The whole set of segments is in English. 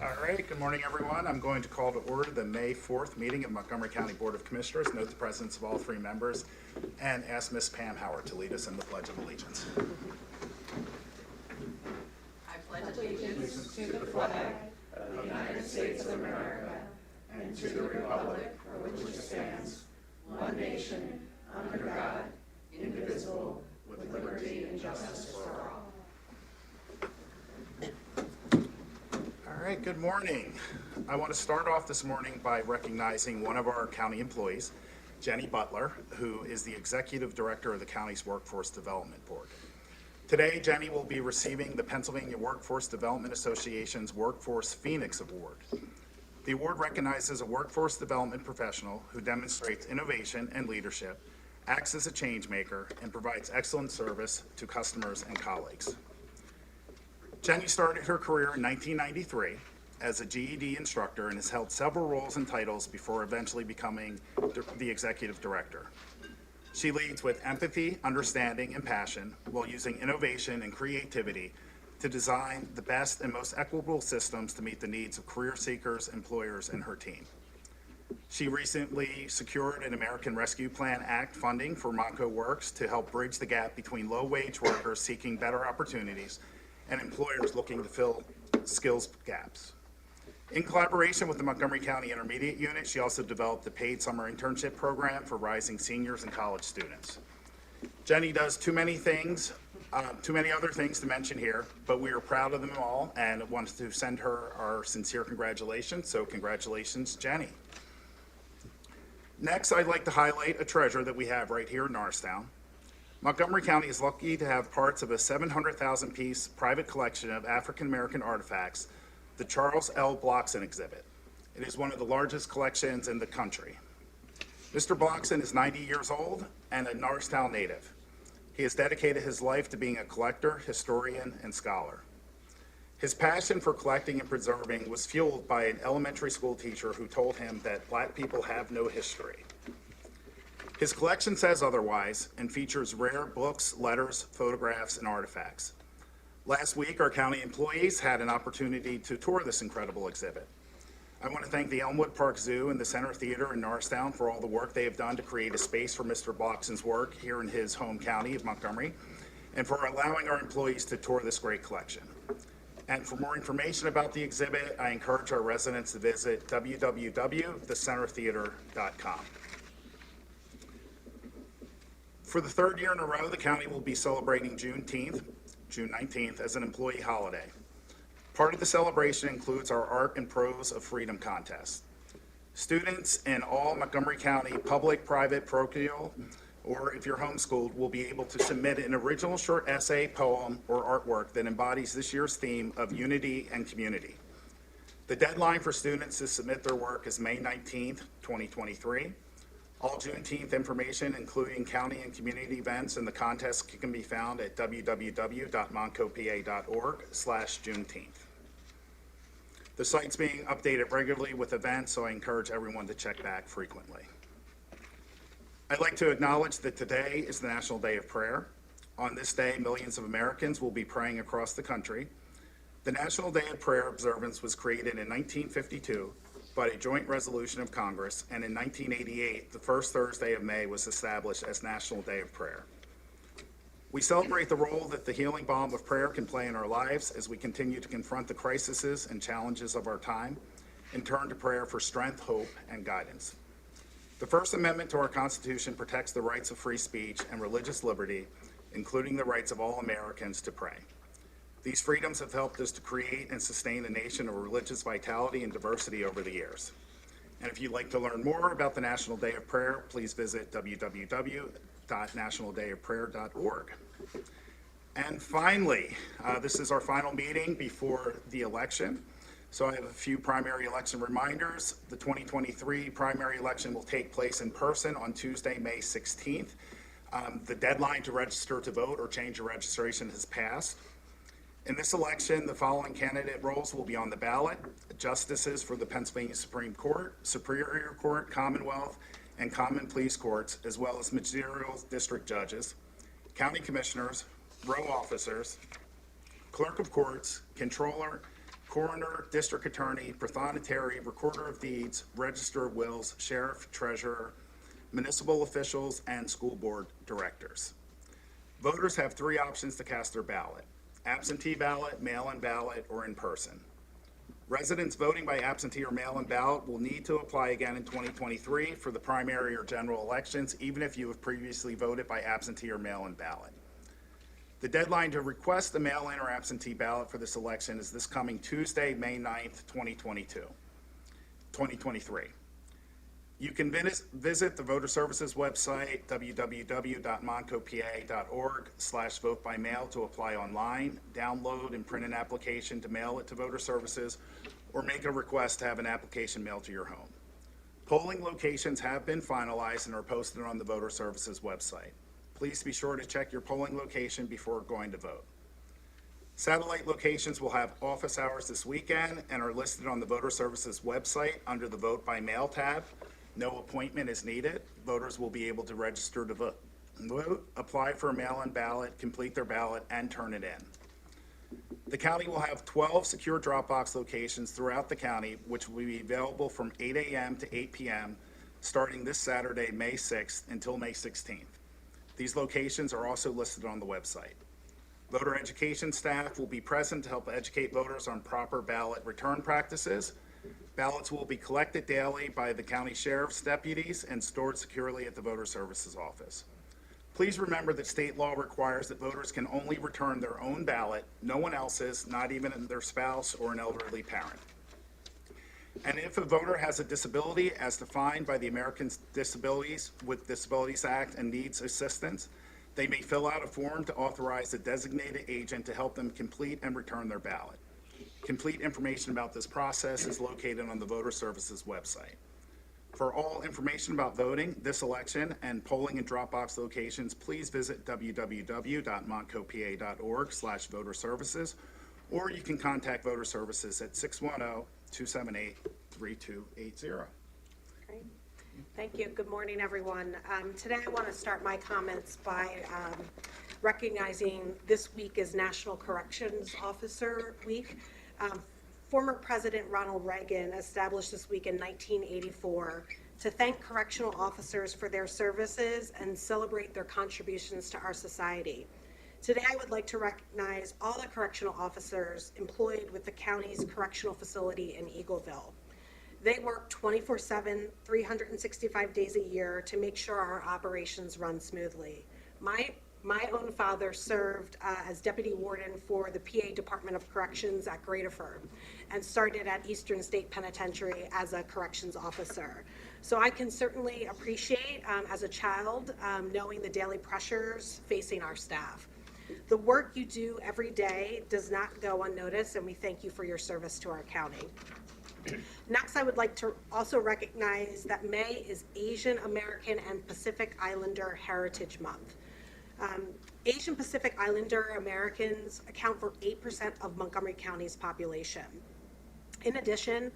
All right, good morning, everyone. I'm going to call to order the May 4th meeting of Montgomery County Board of Commissioners. Note the presence of all three members and ask Ms. Pam Howard to lead us in the Pledge of Allegiance. I pledge allegiance to the flag of the United States of America and to the republic for which it stands, one nation, under God, indivisible, with liberty and justice for all. All right, good morning. I want to start off this morning by recognizing one of our county employees, Jenny Butler, who is the Executive Director of the county's Workforce Development Board. Today, Jenny will be receiving the Pennsylvania Workforce Development Association's Workforce Phoenix Award. The award recognizes a workforce development professional who demonstrates innovation and leadership, acts as a change maker, and provides excellent service to customers and colleagues. Jenny started her career in 1993 as a GED instructor and has held several roles and titles before eventually becoming the executive director. She leads with empathy, understanding, and passion while using innovation and creativity to design the best and most equitable systems to meet the needs of career seekers, employers, and her team. She recently secured an American Rescue Plan Act funding for Monco Works to help bridge the gap between low-wage workers seeking better opportunities and employers looking to fill skills gaps. In collaboration with the Montgomery County Intermediate Unit, she also developed the paid summer internship program for rising seniors and college students. Jenny does too many other things to mention here, but we are proud of them all and wanted to send her our sincere congratulations. So congratulations, Jenny. Next, I'd like to highlight a treasure that we have right here in Norristown. Montgomery County is lucky to have parts of a 700,000-piece private collection of African-American artifacts, the Charles L. Blockson exhibit. It is one of the largest collections in the country. Mr. Blockson is 90 years old and a Norristown native. He has dedicated his life to being a collector, historian, and scholar. His passion for collecting and preserving was fueled by an elementary school teacher who told him that Black people have no history. His collection says otherwise and features rare books, letters, photographs, and artifacts. Last week, our county employees had an opportunity to tour this incredible exhibit. I want to thank the Elmwood Park Zoo and the Center Theater in Norristown for all the work they have done to create a space for Mr. Blockson's work here in his home county of Montgomery, and for allowing our employees to tour this great collection. And for more information about the exhibit, I encourage our residents to visit www.thecentertheater.com. For the third year in a row, the county will be celebrating June 19th, as an employee holiday. Part of the celebration includes our Art and Prose of Freedom contest. Students in all Montgomery County public, private, parochial, or if you're homeschooled, will be able to submit an original short essay, poem, or artwork that embodies this year's theme of unity and community. The deadline for students to submit their work is May 19th, 2023. All Juneteenth information, including county and community events and the contest, can be found at www.montcopa.org/Juneteenth. The site's being updated regularly with events, so I encourage everyone to check back frequently. I'd like to acknowledge that today is the National Day of Prayer. On this day, millions of Americans will be praying across the country. The National Day of Prayer observance was created in 1952 by a joint resolution of Congress, and in 1988, the first Thursday of May was established as National Day of Prayer. We celebrate the role that the healing balm of prayer can play in our lives as we continue to confront the crises and challenges of our time and turn to prayer for strength, hope, and guidance. The First Amendment to our Constitution protects the rights of free speech and religious liberty, including the rights of all Americans to pray. These freedoms have helped us to create and sustain a nation of religious vitality and diversity over the years. And if you'd like to learn more about the National Day of Prayer, please visit www.nationaldayofprayer.org. And finally, this is our final meeting before the election. So I have a few primary election reminders. The 2023 primary election will take place in person on Tuesday, May 16th. The deadline to register to vote or change your registration has passed. In this election, the following candidate roles will be on the ballot: justices for the Pennsylvania Supreme Court, Superior Court, Commonwealth, and Common Pleas Courts, as well as ministerial district judges, county commissioners, row officers, clerk of courts, controller, coroner, district attorney, prothonotary, recorder of deeds, register of wills, sheriff, treasurer, municipal officials, and school board directors. Voters have three options to cast their ballot: absentee ballot, mail-in ballot, or in person. Residents voting by absentee or mail-in ballot will need to apply again in 2023 for the primary or general elections, even if you have previously voted by absentee or mail-in ballot. The deadline to request a mail-in or absentee ballot for this election is this coming Tuesday, May 9th, 2023. You can visit the Voter Services website, www.montcopa.org/vote-by-mail, to apply online, download and print an application to mail it to Voter Services, or make a request to have an application mailed to your home. Polling locations have been finalized and are posted on the Voter Services website. Please be sure to check your polling location before going to vote. Satellite locations will have office hours this weekend and are listed on the Voter Services website under the Vote by Mail tab. No appointment is needed. Voters will be able to register to vote, apply for a mail-in ballot, complete their ballot, and turn it in. The county will have 12 secure drop-box locations throughout the county, which will be available from 8 a.m. to 8 p.m. starting this Saturday, May 6th, until May 16th. These locations are also listed on the website. Voter education staff will be present to help educate voters on proper ballot return practices. Ballots will be collected daily by the county sheriff's deputies and stored securely at the Voter Services office. Please remember that state law requires that voters can only return their own ballot, no one else's, not even their spouse or an elderly parent. And if a voter has a disability as defined by the Americans with Disabilities Act and needs assistance, they may fill out a form to authorize a designated agent to help them complete and return their ballot. Complete information about this process is located on the Voter Services website. For all information about voting this election and polling and drop-box locations, please visit www.montcopa.org/voter-services, or you can contact Voter Services at 610-278-3280. Great. Thank you. Good morning, everyone. Today I want to start my comments by recognizing this week is National Corrections Officer Week. Former President Ronald Reagan established this week in 1984 to thank correctional officers for their services and celebrate their contributions to our society. Today, I would like to recognize all the correctional officers employed with the county's correctional facility in Eagleville. They work 24/7, 365 days a year to make sure our operations run smoothly. My own father served as deputy warden for the PA Department of Corrections at Greaterford and started at Eastern State Penitentiary as a corrections officer. So I can certainly appreciate, as a child, knowing the daily pressures facing our staff. The work you do every day does not go unnoticed, and we thank you for your service to our county. Next, I would like to also recognize that May is Asian American and Pacific Islander Heritage Month. Asian Pacific Islander Americans account for 8% of Montgomery County's population. In addition,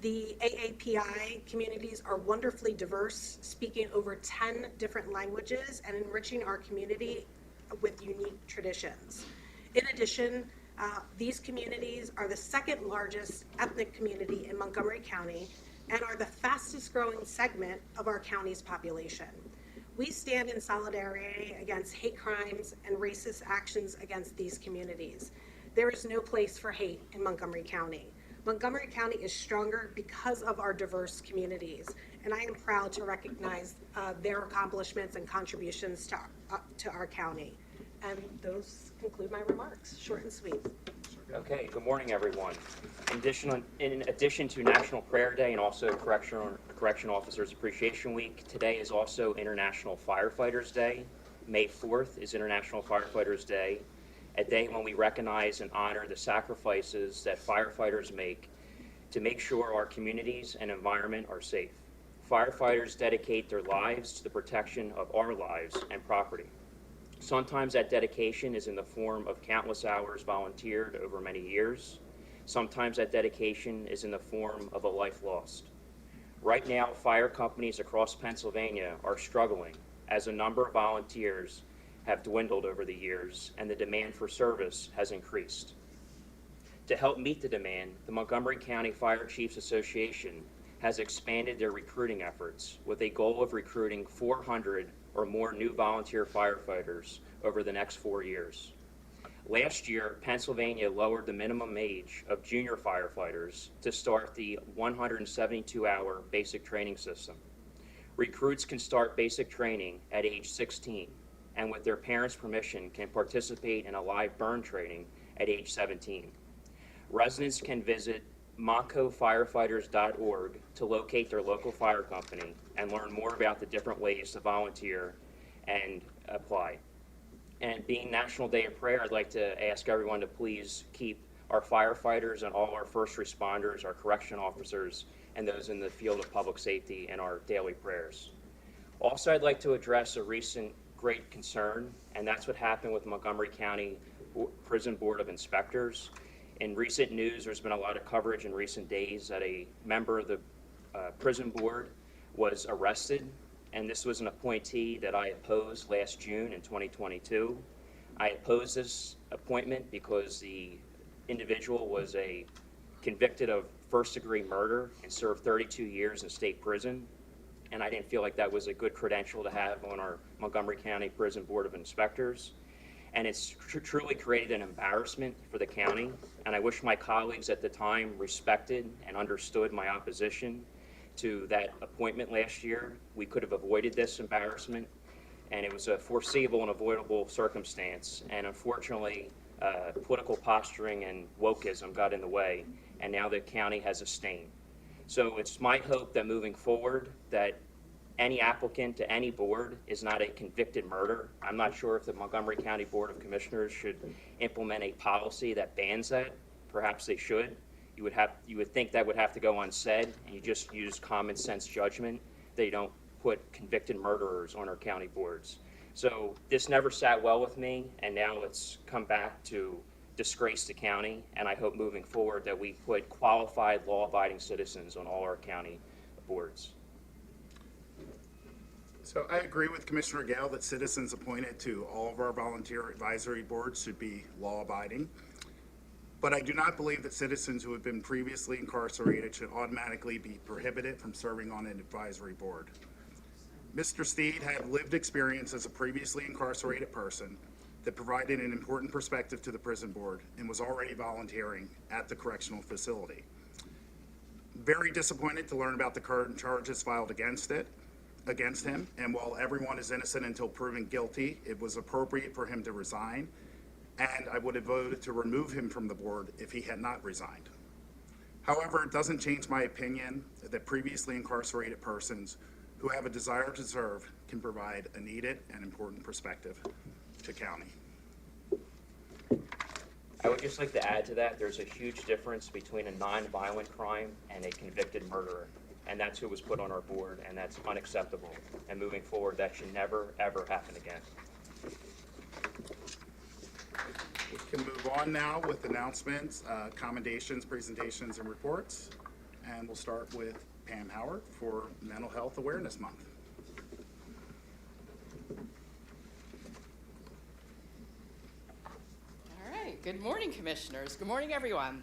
the AAPI communities are wonderfully diverse, speaking over 10 different languages and enriching our community with unique traditions. In addition, these communities are the second largest ethnic community in Montgomery County and are the fastest growing segment of our county's population. We stand in solidarity against hate crimes and racist actions against these communities. There is no place for hate in Montgomery County. Montgomery County is stronger because of our diverse communities, and I am proud to recognize their accomplishments and contributions to our county. And those conclude my remarks, short and sweet. Okay, good morning, everyone. In addition to National Prayer Day and also Correctional Officers Appreciation Week, today is also International Firefighters Day. May 4th is International Firefighters Day, a day when we recognize and honor the sacrifices that firefighters make to make sure our communities and environment are safe. Firefighters dedicate their lives to the protection of our lives and property. Sometimes that dedication is in the form of countless hours volunteered over many years. Sometimes that dedication is in the form of a life lost. Right now, fire companies across Pennsylvania are struggling as the number of volunteers have dwindled over the years and the demand for service has increased. To help meet the demand, the Montgomery County Fire Chiefs Association has expanded their recruiting efforts with a goal of recruiting 400 or more new volunteer firefighters over the next 4 years. Last year, Pennsylvania lowered the minimum age of junior firefighters to start the 172-hour basic training system. Recruits can start basic training at age 16, and with their parents' permission can participate in a live burn training at age 17. Residents can visit montcofirefighters.org to locate their local fire company and learn more about the different ways to volunteer and apply. And being National Day of Prayer, I'd like to ask everyone to please keep our firefighters and all our first responders, our correction officers, and those in the field of public safety in our daily prayers. Also, I'd like to address a recent great concern, and that's what happened with Montgomery County Prison Board of Inspectors. In recent news, there's been a lot of coverage in recent days that a member of the prison board was arrested, and this was an appointee that I opposed last June in 2022. I opposed this appointment because the individual was convicted of first-degree murder and served 32 years in state prison, and I didn't feel like that was a good credential to have on our Montgomery County Prison Board of Inspectors. And it's truly created an embarrassment for the county, and I wish my colleagues at the time respected and understood my opposition to that appointment last year. We could have avoided this embarrassment, and it was a foreseeable and avoidable circumstance, and unfortunately, political posturing and wokeism got in the way, and now the county has a stain. So it's my hope that moving forward, that any applicant to any board is not a convicted murderer. I'm not sure if the Montgomery County Board of Commissioners should implement a policy that bans that. Perhaps they should. You would think that would have to go unsaid, and you just use common sense judgment. They don't put convicted murderers on our county boards. So this never sat well with me, and now it's come back to disgrace the county, and I hope moving forward that we put qualified law-abiding citizens on all our county boards. So I agree with Commissioner Gale that citizens appointed to all of our volunteer advisory boards should be law-abiding. But I do not believe that citizens who have been previously incarcerated should automatically be prohibited from serving on an advisory board. Mr. Steed had lived experience as a previously incarcerated person that provided an important perspective to the prison board and was already volunteering at the correctional facility. Very disappointed to learn about the current charges filed against him, and while everyone is innocent until proven guilty, it was appropriate for him to resign, and I would have voted to remove him from the board if he had not resigned. However, it doesn't change my opinion that previously incarcerated persons who have a desire to serve can provide a needed and important perspective to county. I would just like to add to that, there's a huge difference between a non-violent crime and a convicted murderer. And that's who was put on our board, and that's unacceptable. And moving forward, that should never, ever happen again. We can move on now with announcements, commendations, presentations, and reports. And we'll start with Pam Howard for Mental Health Awareness Month. All right, good morning, commissioners. Good morning, everyone.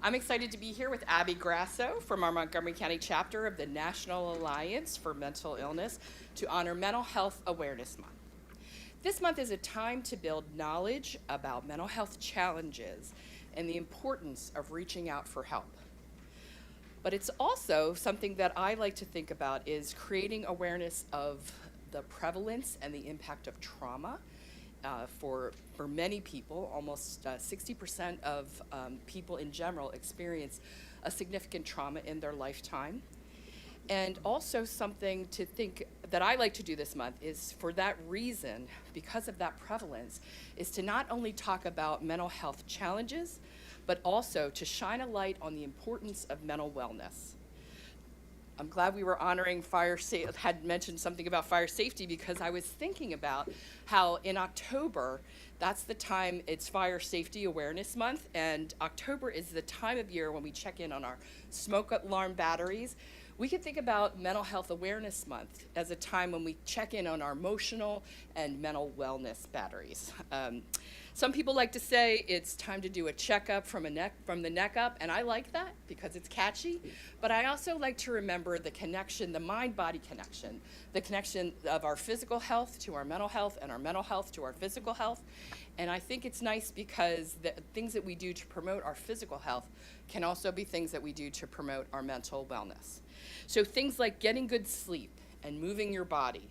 I'm excited to be here with Abby Grasso from our Montgomery County chapter of the National Alliance for Mental Illness to honor Mental Health Awareness Month. This month is a time to build knowledge about mental health challenges and the importance of reaching out for help. But it's also something that I like to think about is creating awareness of the prevalence and the impact of trauma. For many people, almost 60% of people in general experience a significant trauma in their lifetime. And also something to think that I like to do this month is for that reason, because of that prevalence, is to not only talk about mental health challenges, but also to shine a light on the importance of mental wellness. I'm glad we were honoring had mentioned something about fire safety, because I was thinking about how in October, that's the time it's Fire Safety Awareness Month, and October is the time of year when we check in on our smoke alarm batteries. We could think about Mental Health Awareness Month as a time when we check in on our emotional and mental wellness batteries. Some people like to say it's time to do a checkup from the neck up, and I like that because it's catchy. But I also like to remember the connection, the mind-body connection, the connection of our physical health to our mental health and our mental health to our physical health. And I think it's nice because the things that we do to promote our physical health can also be things that we do to promote our mental wellness. So things like getting good sleep and moving your body,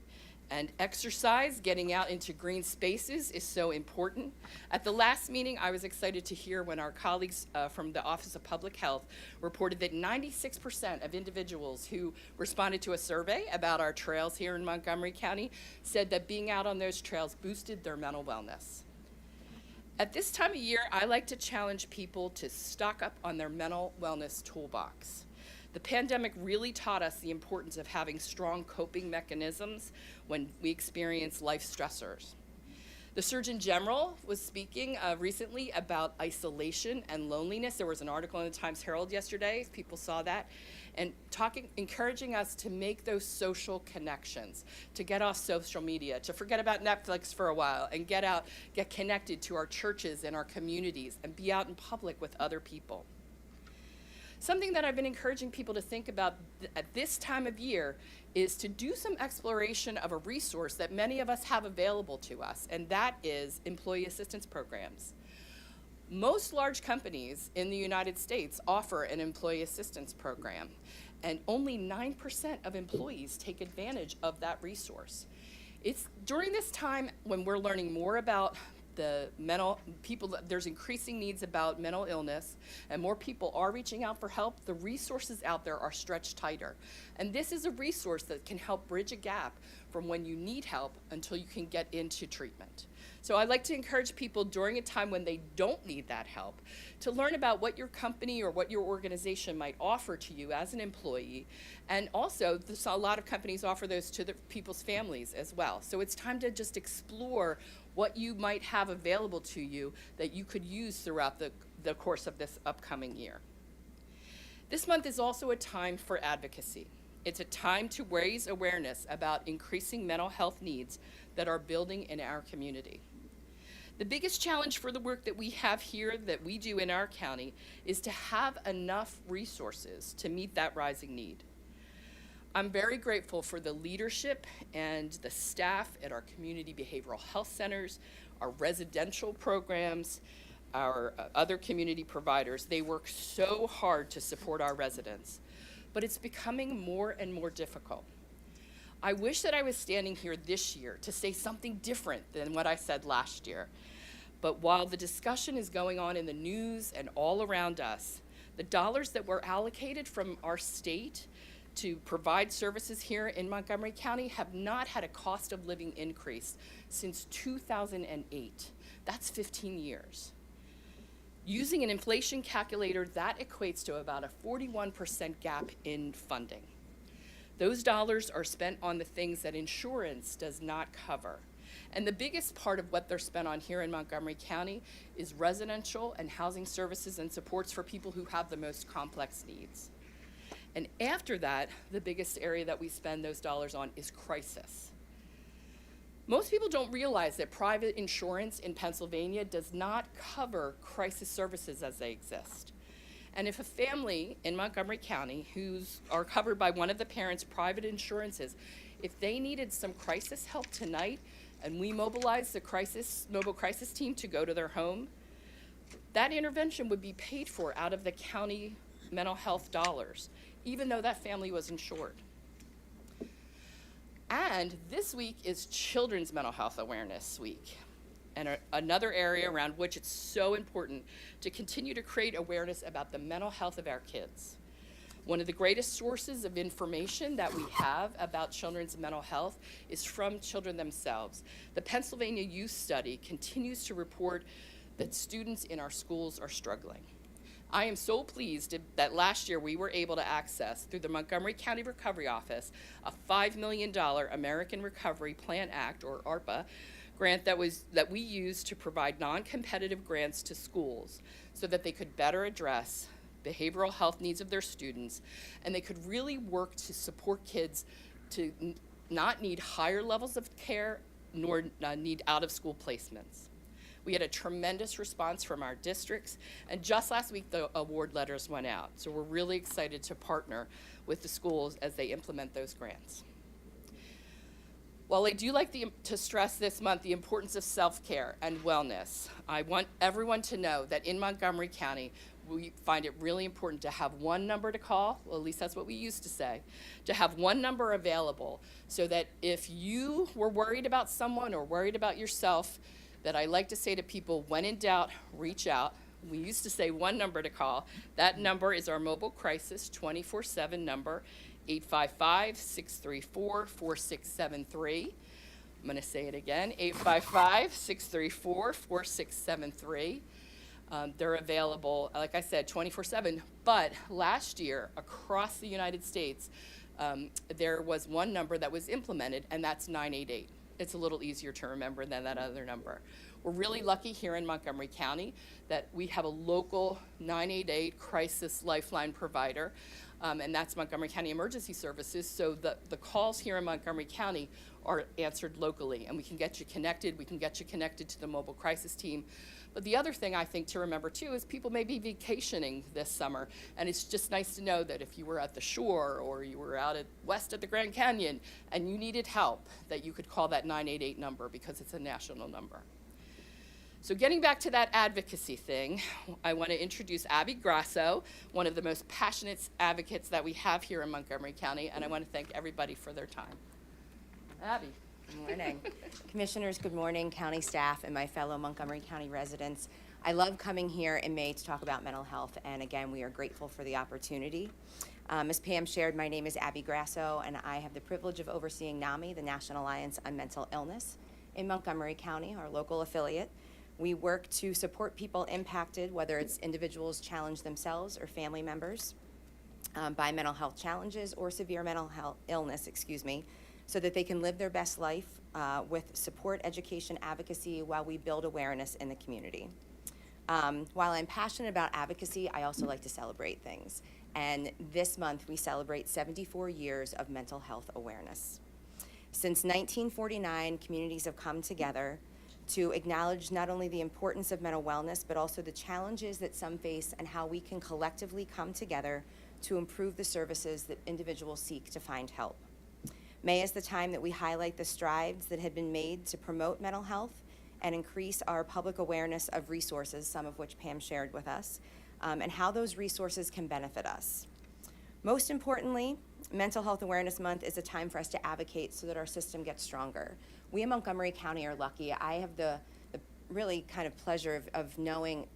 and exercise, getting out into green spaces is so important. At the last meeting, I was excited to hear when our colleagues from the Office of Public Health reported that 96% of individuals who responded to a survey about our trails here in Montgomery County said that being out on those trails boosted their mental wellness. At this time of year, I like to challenge people to stock up on their mental wellness toolbox. The pandemic really taught us the importance of having strong coping mechanisms when we experience life stressors. The Surgeon General was speaking recently about isolation and loneliness. There was an article in the Times Herald yesterday, if people saw that, and encouraging us to make those social connections, to get off social media, to forget about Netflix for a while, and get out, get connected to our churches and our communities, and be out in public with other people. Something that I've been encouraging people to think about at this time of year is to do some exploration of a resource that many of us have available to us, and that is employee assistance programs. Most large companies in the United States offer an employee assistance program, and only 9% of employees take advantage of that resource. It's during this time when we're learning more about the there's increasing needs about mental illness, and more people are reaching out for help. The resources out there are stretched tighter. And this is a resource that can help bridge a gap from when you need help until you can get into treatment. So I'd like to encourage people during a time when they don't need that help to learn about what your company or what your organization might offer to you as an employee. And also, a lot of companies offer those to the people's families as well. So it's time to just explore what you might have available to you that you could use throughout the course of this upcoming year. This month is also a time for advocacy. It's a time to raise awareness about increasing mental health needs that are building in our community. The biggest challenge for the work that we have here, that we do in our county, is to have enough resources to meet that rising need. I'm very grateful for the leadership and the staff at our community behavioral health centers, our residential programs, our other community providers. They work so hard to support our residents, but it's becoming more and more difficult. I wish that I was standing here this year to say something different than what I said last year. But while the discussion is going on in the news and all around us, the dollars that were allocated from our state to provide services here in Montgomery County have not had a cost of living increase since 2008. That's 15 years. Using an inflation calculator, that equates to about a 41% gap in funding. Those dollars are spent on the things that insurance does not cover. And the biggest part of what they're spent on here in Montgomery County is residential and housing services and supports for people who have the most complex needs. And after that, the biggest area that we spend those dollars on is crisis. Most people don't realize that private insurance in Pennsylvania does not cover crisis services as they exist. And if a family in Montgomery County are covered by one of the parents' private insurances, if they needed some crisis help tonight and we mobilized the mobile crisis team to go to their home, that intervention would be paid for out of the county mental health dollars, even though that family was insured. And this week is Children's Mental Health Awareness Week, and another area around which it's so important to continue to create awareness about the mental health of our kids. One of the greatest sources of information that we have about children's mental health is from children themselves. The Pennsylvania Youth Study continues to report that students in our schools are struggling. I am so pleased that last year we were able to access, through the Montgomery County Recovery Office, a $5 million American Recovery Plan Act, or ARPA, grant that we used to provide non-competitive grants to schools so that they could better address behavioral health needs of their students, and they could really work to support kids to not need higher levels of care nor need out-of-school placements. We had a tremendous response from our districts, and just last week the award letters went out. So we're really excited to partner with the schools as they implement those grants. While I do like to stress this month the importance of self-care and wellness, I want everyone to know that in Montgomery County, we find it really important to have one number to call, well, at least that's what we used to say, to have one number available so that if you were worried about someone or worried about yourself, that I like to say to people, when in doubt, reach out. We used to say one number to call. That number is our mobile crisis 24/7 number, 855-634-4673. I'm going to say it again, 855-634-4673. They're available, like I said, 24/7. But last year, across the United States, there was one number that was implemented, and that's 988. It's a little easier to remember than that other number. We're really lucky here in Montgomery County that we have a local 988 crisis lifeline provider, and that's Montgomery County Emergency Services. So the calls here in Montgomery County are answered locally, and we can get you connected. We can get you connected to the mobile crisis team. But the other thing I think to remember too is people may be vacationing this summer, and it's just nice to know that if you were at the shore or you were out west at the Grand Canyon and you needed help, that you could call that 988 number because it's a national number. So getting back to that advocacy thing, I want to introduce Abby Grasso, one of the most passionate advocates that we have here in Montgomery County, and I want to thank everybody for their time. Abby. Good morning. Commissioners, good morning, county staff, and my fellow Montgomery County residents. I love coming here in May to talk about mental health, and again, we are grateful for the opportunity. As Pam shared, my name is Abby Grasso, and I have the privilege of overseeing NAMI, the National Alliance on Mental Illness, in Montgomery County, our local affiliate. We work to support people impacted, whether it's individuals challenge themselves or family members by mental health challenges or severe mental health illness, so that they can live their best life with support, education, advocacy while we build awareness in the community. While I'm passionate about advocacy, I also like to celebrate things. And this month, we celebrate 74 years of mental health awareness. Since 1949, communities have come together to acknowledge not only the importance of mental wellness, but also the challenges that some face and how we can collectively come together to improve the services that individuals seek to find help. May is the time that we highlight the strides that have been made to promote mental health and increase our public awareness of resources, some of which Pam shared with us, and how those resources can benefit us. Most importantly, Mental Health Awareness Month is a time for us to advocate so that our system gets stronger. We in Montgomery County are lucky. I have the really kind of pleasure of knowing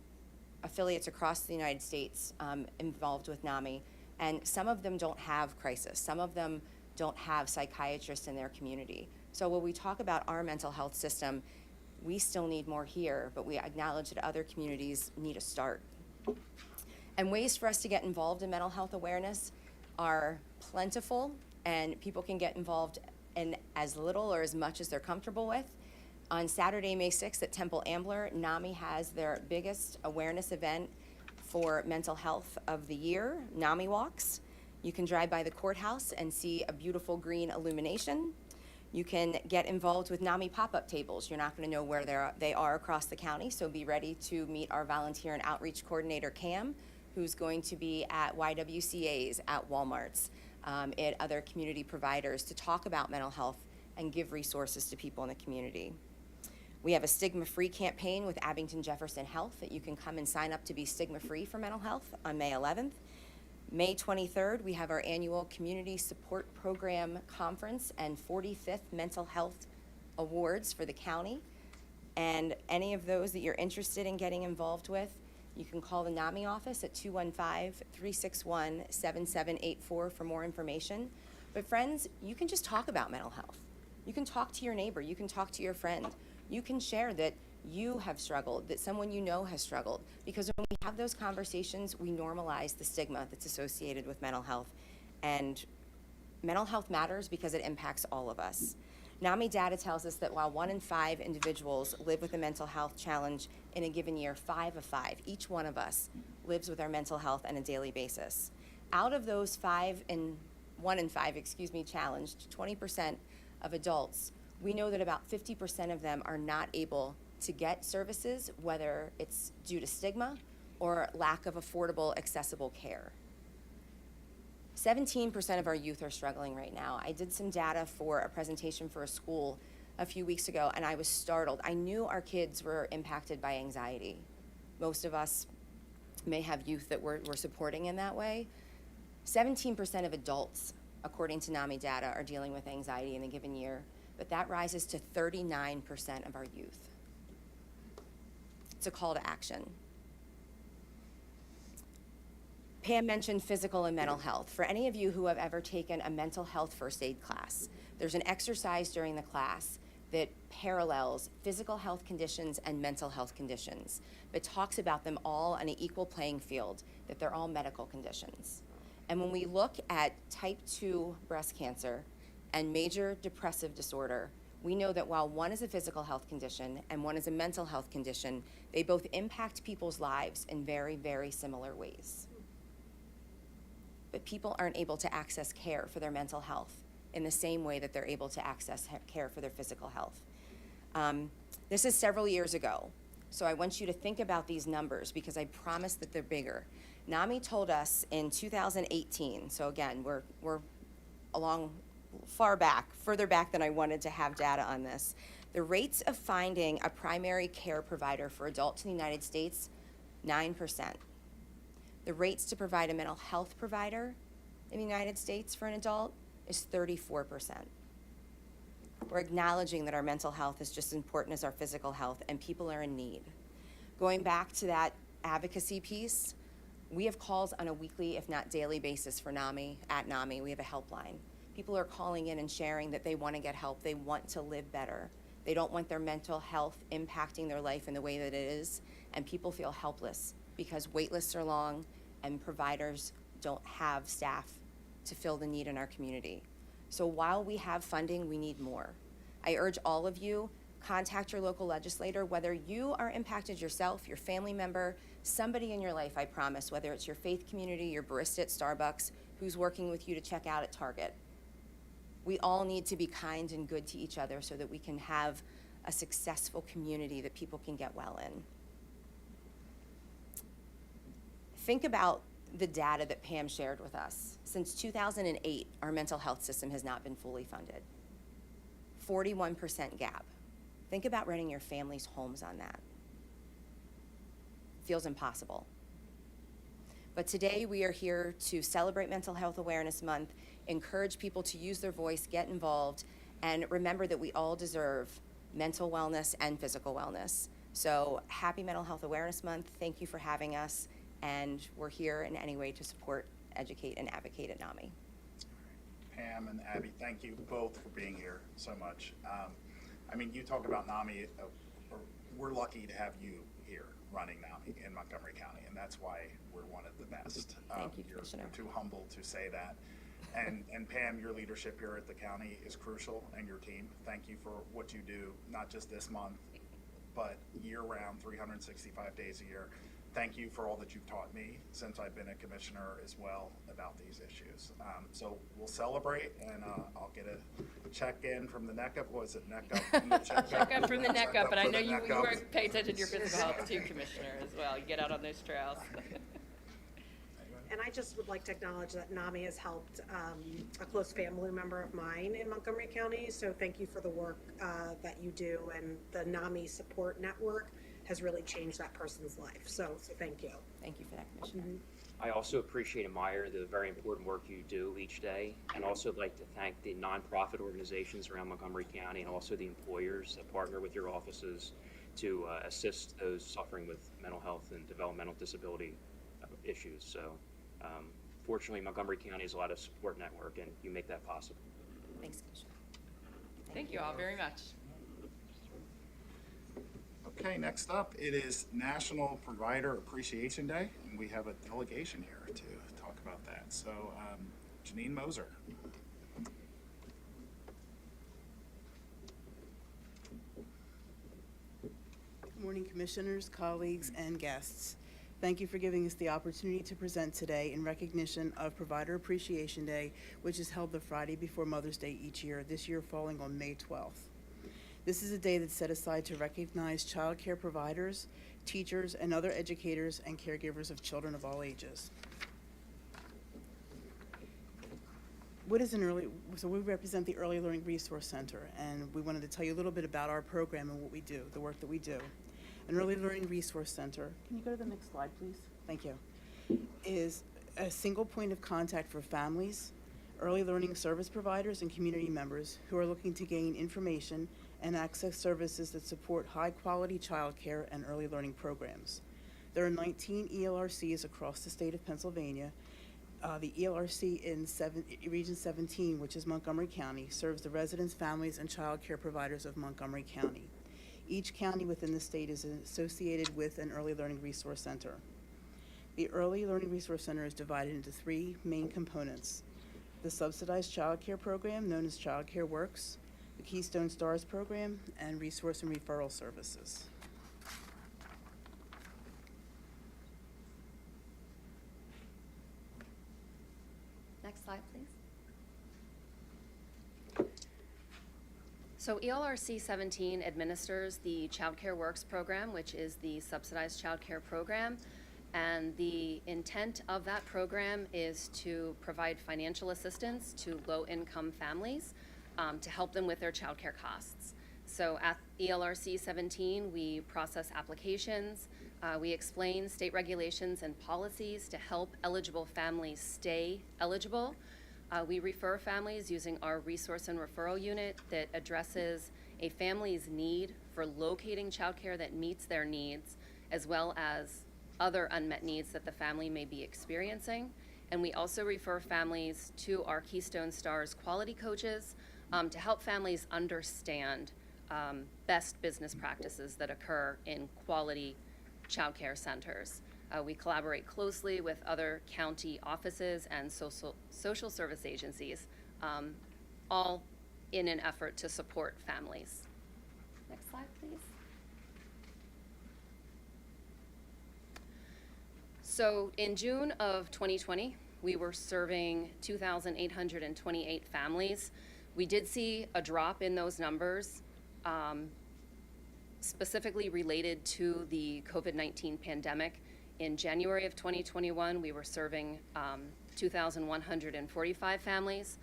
affiliates across the United States involved with NAMI, and some of them don't have crisis. Some of them don't have psychiatrists in their community. So when we talk about our mental health system, we still need more here, but we acknowledge that other communities need a start. And ways for us to get involved in mental health awareness are plentiful, and people can get involved in as little or as much as they're comfortable with. On Saturday, May 6th at Temple Ambler, NAMI has their biggest awareness event for mental health of the year, NAMI Walks. You can drive by the courthouse and see a beautiful green illumination. You can get involved with NAMI pop-up tables. You're not going to know where they are across the county, so be ready to meet our volunteer and outreach coordinator, Cam, who's going to be at YWCA's, at Walmart's, at other community providers to talk about mental health and give resources to people in the community. We have a stigma-free campaign with Abington Jefferson Health that you can come and sign up to be stigma-free for mental health on May 11th. May 23rd, we have our annual Community Support Program Conference and 45th Mental Health Awards for the county. And any of those that you're interested in getting involved with, you can call the NAMI office at 215-361-7784 for more information. But friends, you can just talk about mental health. You can talk to your neighbor, you can talk to your friend. You can share that you have struggled, that someone you know has struggled. Because when we have those conversations, we normalize the stigma that's associated with mental health. And mental health matters because it impacts all of us. NAMI data tells us that while 1 in 5 individuals live with a mental health challenge in a given year, 5 of 5, each one of us lives with our mental health on a daily basis. Out of those 1 in 5 challenged, 20% of adults, we know that about 50% of them are not able to get services, whether it's due to stigma or lack of affordable, accessible care. 17% of our youth are struggling right now. I did some data for a presentation for a school a few weeks ago, and I was startled. I knew our kids were impacted by anxiety. Most of us may have youth that we're supporting in that way. 17% of adults, according to NAMI data, are dealing with anxiety in a given year, but that rises to 39% of our youth. It's a call to action. Pam mentioned physical and mental health. For any of you who have ever taken a mental health first aid class, there's an exercise during the class that parallels physical health conditions and mental health conditions, but talks about them all on an equal playing field, that they're all medical conditions. And when we look at type 2 breast cancer and major depressive disorder, we know that while one is a physical health condition and one is a mental health condition, they both impact people's lives in very, very similar ways. But people aren't able to access care for their mental health in the same way that they're able to access care for their physical health. This is several years ago, so I want you to think about these numbers because I promise that they're bigger. NAMI told us in 2018, so again, we're along further back than I wanted to have data on this. The rates of finding a primary care provider for adults in the United States, 9%. The rates to provide a mental health provider in the United States for an adult is 34%. We're acknowledging that our mental health is just as important as our physical health, and people are in need. Going back to that advocacy piece, we have calls on a weekly, if not daily basis for NAMI, at NAMI. We have a helpline. People are calling in and sharing that they want to get help. They want to live better. They don't want their mental health impacting their life in the way that it is, and people feel helpless because wait lists are long and providers don't have staff to fill the need in our community. So while we have funding, we need more. I urge all of you, contact your local legislator, whether you are impacted yourself, your family member, somebody in your life, I promise, whether it's your faith community, your barista at Starbucks, who's working with you to check out at Target. We all need to be kind and good to each other so that we can have a successful community that people can get well in. Think about the data that Pam shared with us. Since 2008, our mental health system has not been fully funded. 41% gap. Think about renting your family's homes on that. Feels impossible. But today we are here to celebrate Mental Health Awareness Month, encourage people to use their voice, get involved, and remember that we all deserve mental wellness and physical wellness. So happy Mental Health Awareness Month. Thank you for having us. And we're here in any way to support, educate, and advocate at NAMI. Pam and Abby, thank you both for being here so much. I mean, you talk about NAMI, we're lucky to have you here running NAMI in Montgomery County, and that's why we're one of the best. Thank you, You're Commissioner. too humble to say that. And Pam, your leadership here at the county is crucial, and your team. Thank you for what you do, not just this month, but year-round, 365 days a year. Thank you for all that you've taught me since I've been a commissioner as well about these issues. So we'll celebrate, and I'll get a check-in from the neck up. Was it neck up? Check up from the neck up, but I for know the you neck up. work, pay attention to your physical health too, Commissioner, as well. You get out on those trails. And I just would like to acknowledge that NAMI has helped a close family member of mine in Montgomery County. So thank you for the work that you do, and the NAMI support network has really changed that person's life. So thank you. Thank you for that, Commissioner. I also appreciate and admire the very important work you do each day, and also like to thank the nonprofit organizations around Montgomery County and also the employers that partner with your offices to assist those suffering with mental health and developmental disability issues. So fortunately, Montgomery County has a lot of support network, and you make that possible. Thanks, Commissioner. Thank you all very much. Okay, next up, it is National Provider Appreciation Day, and we have a delegation here to talk about that. So, Janine Moser. Good morning, commissioners, colleagues, and guests. Thank you for giving us the opportunity to present today in recognition of Provider Appreciation Day, which is held the Friday before Mother's Day each year, this year falling on May 12th. This is a day that's set aside to recognize child care providers, teachers, and other educators and caregivers of children of all ages. So we represent the Early Learning Resource Center, and we wanted to tell you a little bit about our program and what we do, the work that we do. An Early Learning Resource Center, can you go to the next slide, please? Thank you. Is a single point of contact for families, early learning service providers, and community members who are looking to gain information and access services that support high-quality childcare and early learning programs. There are 19 ELRCs across the state of Pennsylvania. The ELRC in Region 17, which is Montgomery County, serves the residents, families, and child care providers of Montgomery County. Each county within the state is associated with an Early Learning Resource Center. The Early Learning Resource Center is divided into three main components: the subsidized child care program, known as Child Care Works, the Keystone Stars program, and resource and referral services. Next slide, please. So ELRC 17 administers the Child Care Works program, which is the subsidized child care program. And the intent of that program is to provide financial assistance to low-income families to help them with their child care costs. So at ELRC 17, we process applications, we explain state regulations and policies to help eligible families stay eligible. We refer families using our resource and referral unit that addresses a family's need for locating childcare that meets their needs, as well as other unmet needs that the family may be experiencing. And we also refer families to our Keystone Stars quality coaches to help families understand best business practices that occur in quality childcare centers. We collaborate closely with other county offices and social service agencies, all in an effort to support families. Next slide, please. So in June of 2020, we were serving 2,828 families. We did see a drop in those numbers, specifically related to the COVID-19 pandemic. In January of 2021, we were serving 2,145 families.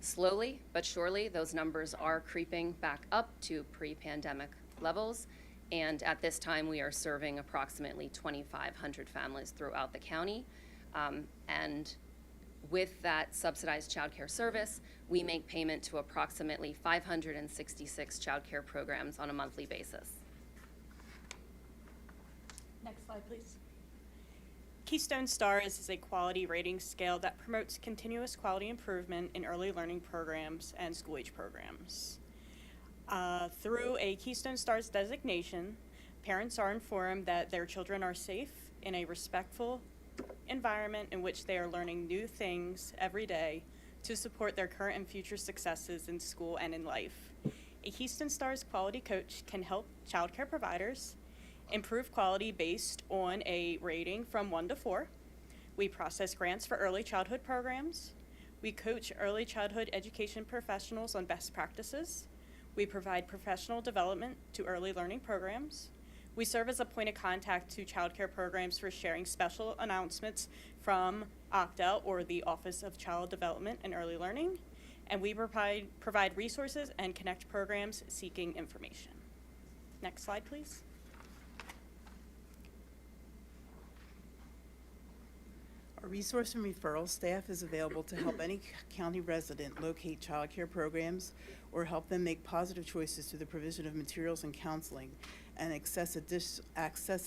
Slowly but surely, those numbers are creeping back up to pre-pandemic levels. And at this time, we are serving approximately 2,500 families throughout the county. And with that subsidized childcare service, we make payment to approximately 566 childcare programs on a monthly basis. Next slide, please. Keystone Stars is a quality rating scale that promotes continuous quality improvement in early learning programs and school-age programs. Through a Keystone Stars designation, parents are informed that their children are safe in a respectful environment in which they are learning new things every day to support their current and future successes in school and in life. A Keystone Stars quality coach can help childcare providers improve quality based on a rating from 1 to 4. We process grants for early childhood programs. We coach early childhood education professionals on best practices. We provide professional development to early learning programs. We serve as a point of contact to childcare programs for sharing special announcements from OCTA, or the Office of Child Development and Early Learning. And we provide resources and connect programs seeking information. Next slide, please. Our resource and referral staff is available to help any county resident locate childcare programs or help them make positive choices through the provision of materials and counseling and access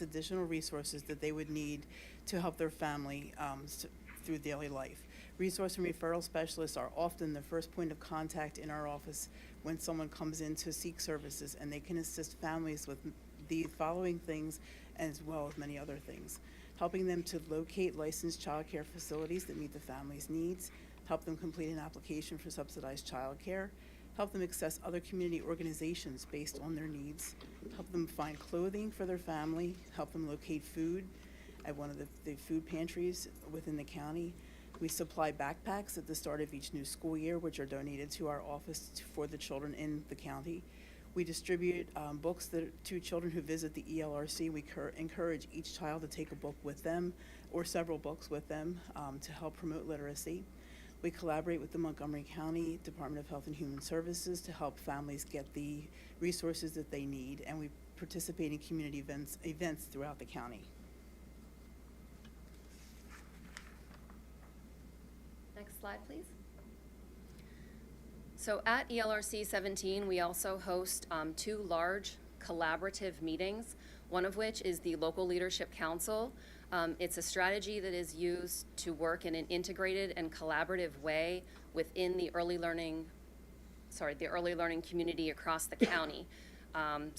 additional resources that they would need to help their family through daily life. Resource and referral specialists are often the first point of contact in our office when someone comes in to seek services, and they can assist families with the following things as well as many other things: helping them to locate licensed child care facilities that meet the family's needs, help them complete an application for subsidized child care, help them access other community organizations based on their needs, help them find clothing for their family, help them locate food at one of the food pantries within the county. We supply backpacks at the start of each new school year, which are donated to our office for the children in the county. We distribute books to children who visit the ELRC. We encourage each child to take a book with them or several books with them to help promote literacy. We collaborate with the Montgomery County Department of Health and Human Services to help families get the resources that they need, and we participate in community events throughout the county. Next slide, please. So at ELRC 17, we also host 2 large collaborative meetings, one of which is the Local Leadership Council. It's a strategy that is used to work in an integrated and collaborative way within the early learning community across the county. The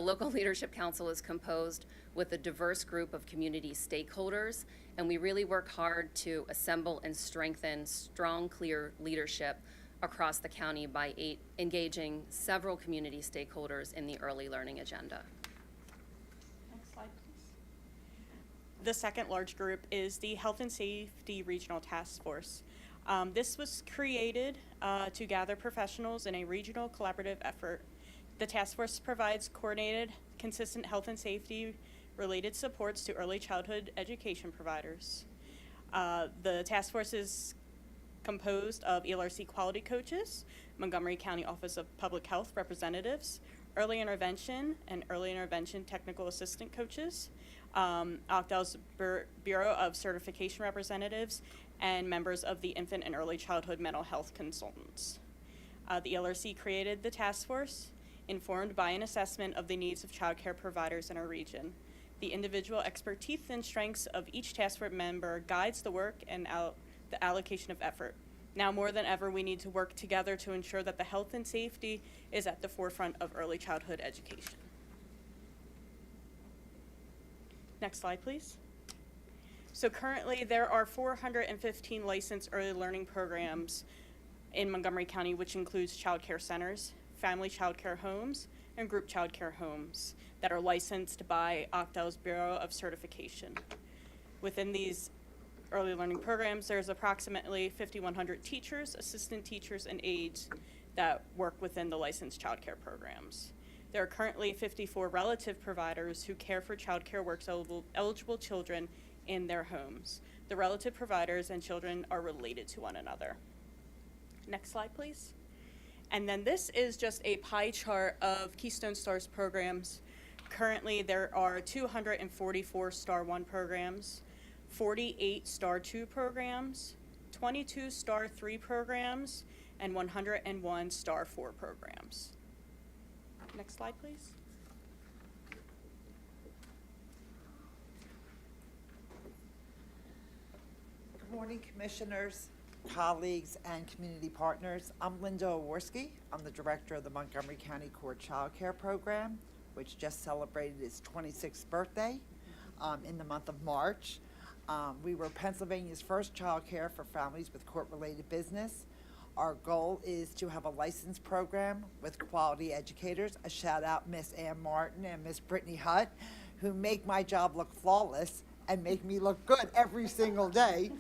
Local Leadership Council is composed with a diverse group of community stakeholders, and we really work hard to assemble and strengthen strong, clear leadership across the county by engaging several community stakeholders in the early learning agenda. Next slide, please. The second large group is the Health and Safety Regional Task Force. This was created to gather professionals in a regional collaborative effort. The task force provides coordinated, consistent health and safety related supports to early childhood education providers. The task force is composed of ELRC quality coaches, Montgomery County Office of Public Health representatives, early intervention and early intervention technical assistant coaches, Octal's Bureau of Certification representatives, and members of the infant and early childhood mental health consultants. The ELRC created the task force, informed by an assessment of the needs of child care providers in our region. The individual expertise and strengths of each task force member guides the work and the allocation of effort. Now more than ever, we need to work together to ensure that the health and safety is at the forefront of early childhood education. Next slide, please. So currently, there are 415 licensed early learning programs in Montgomery County, which includes child care centers, family child care homes, and group child care homes that are licensed by Octal's Bureau of Certification. Within these early learning programs, there's approximately 5,100 teachers, assistant teachers, and aides that work within the licensed child care programs. There are currently 54 relative providers who care for child care works eligible children in their homes. The relative providers and children are related to one another. Next slide, please. And then this is just a pie chart of Keystone Stars programs. Currently, there are 244 Star 1 programs, 48 Star 2 programs, 22 Star 3 programs, and 101 Star 4 programs. Next slide, please. Good morning, commissioners, colleagues, and community partners. I'm Linda Oworski. I'm the director of the Montgomery County Court Child Care Program, which just celebrated its 26th birthday in the month of March. We were Pennsylvania's first child care for families with court-related business. Our goal is to have a licensed program with quality educators. A shout out Miss Ann Martin and Miss Brittany Hutt, who make my job look flawless and make me look good every single day.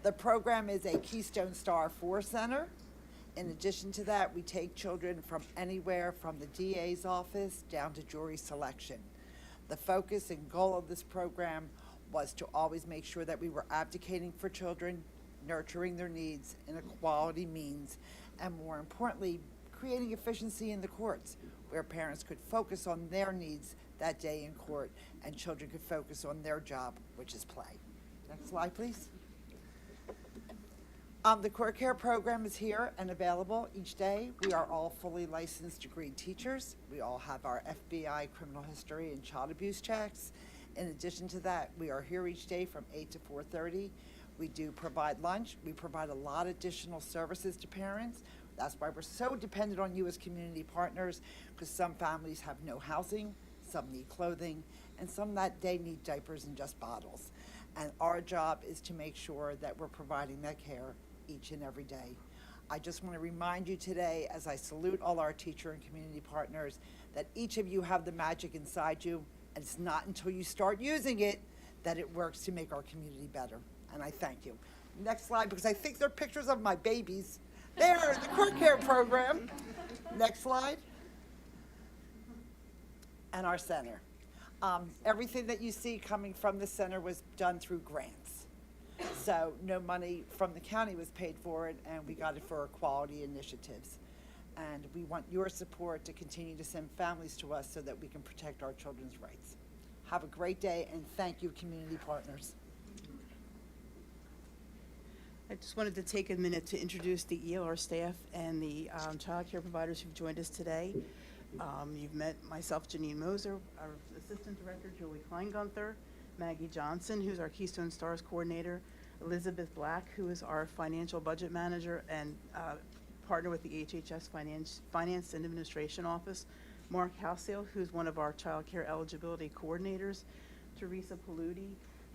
The program is a Keystone Star 4 center. In addition to that, we take children from anywhere from the DA's office down to jury selection. The focus and goal of this program was to always make sure that we were advocating for children, nurturing their needs in a quality means, and more importantly, creating efficiency in the courts, where parents could focus on their needs that day in court, and children could focus on their job, which is play. Next slide, please. The Court Care program is here and available each day. We are all fully licensed degreed teachers. We all have our FBI criminal history and child abuse checks. In addition to that, we are here each day from 8 to 4:30. We do provide lunch. We provide a lot of additional services to parents. That's why we're so dependent on you as community partners, because some families have no housing, some need clothing, and some that day need diapers and just bottles. And our job is to make sure that we're providing that care each and every day. I just want to remind you today, as I salute all our teacher and community partners, that each of you have the magic inside you, and it's not until you start using it that it works to make our community better. And I thank you. Next slide, because I think they're pictures of my babies. There, the court care program. Next slide. And our center. Everything that you see coming from the center was done through grants. So no money from the county was paid for it, and we got it for our quality initiatives. And we want your support to continue to send families to us so that we can protect our children's rights. Have a great day, and thank you, community partners. I just wanted to take a minute to introduce the ELR staff and the child care providers who've joined us today. You've met myself, Janine Moser, our Assistant Director, Julie Kleingunther, Maggie Johnson, who's our Keystone Stars Coordinator, Elizabeth Black, who is our Financial Budget Manager and partner with the HHS Finance and Administration Office, Mark Halsale, who's one of our Child Care Eligibility Coordinators, Teresa Paludi,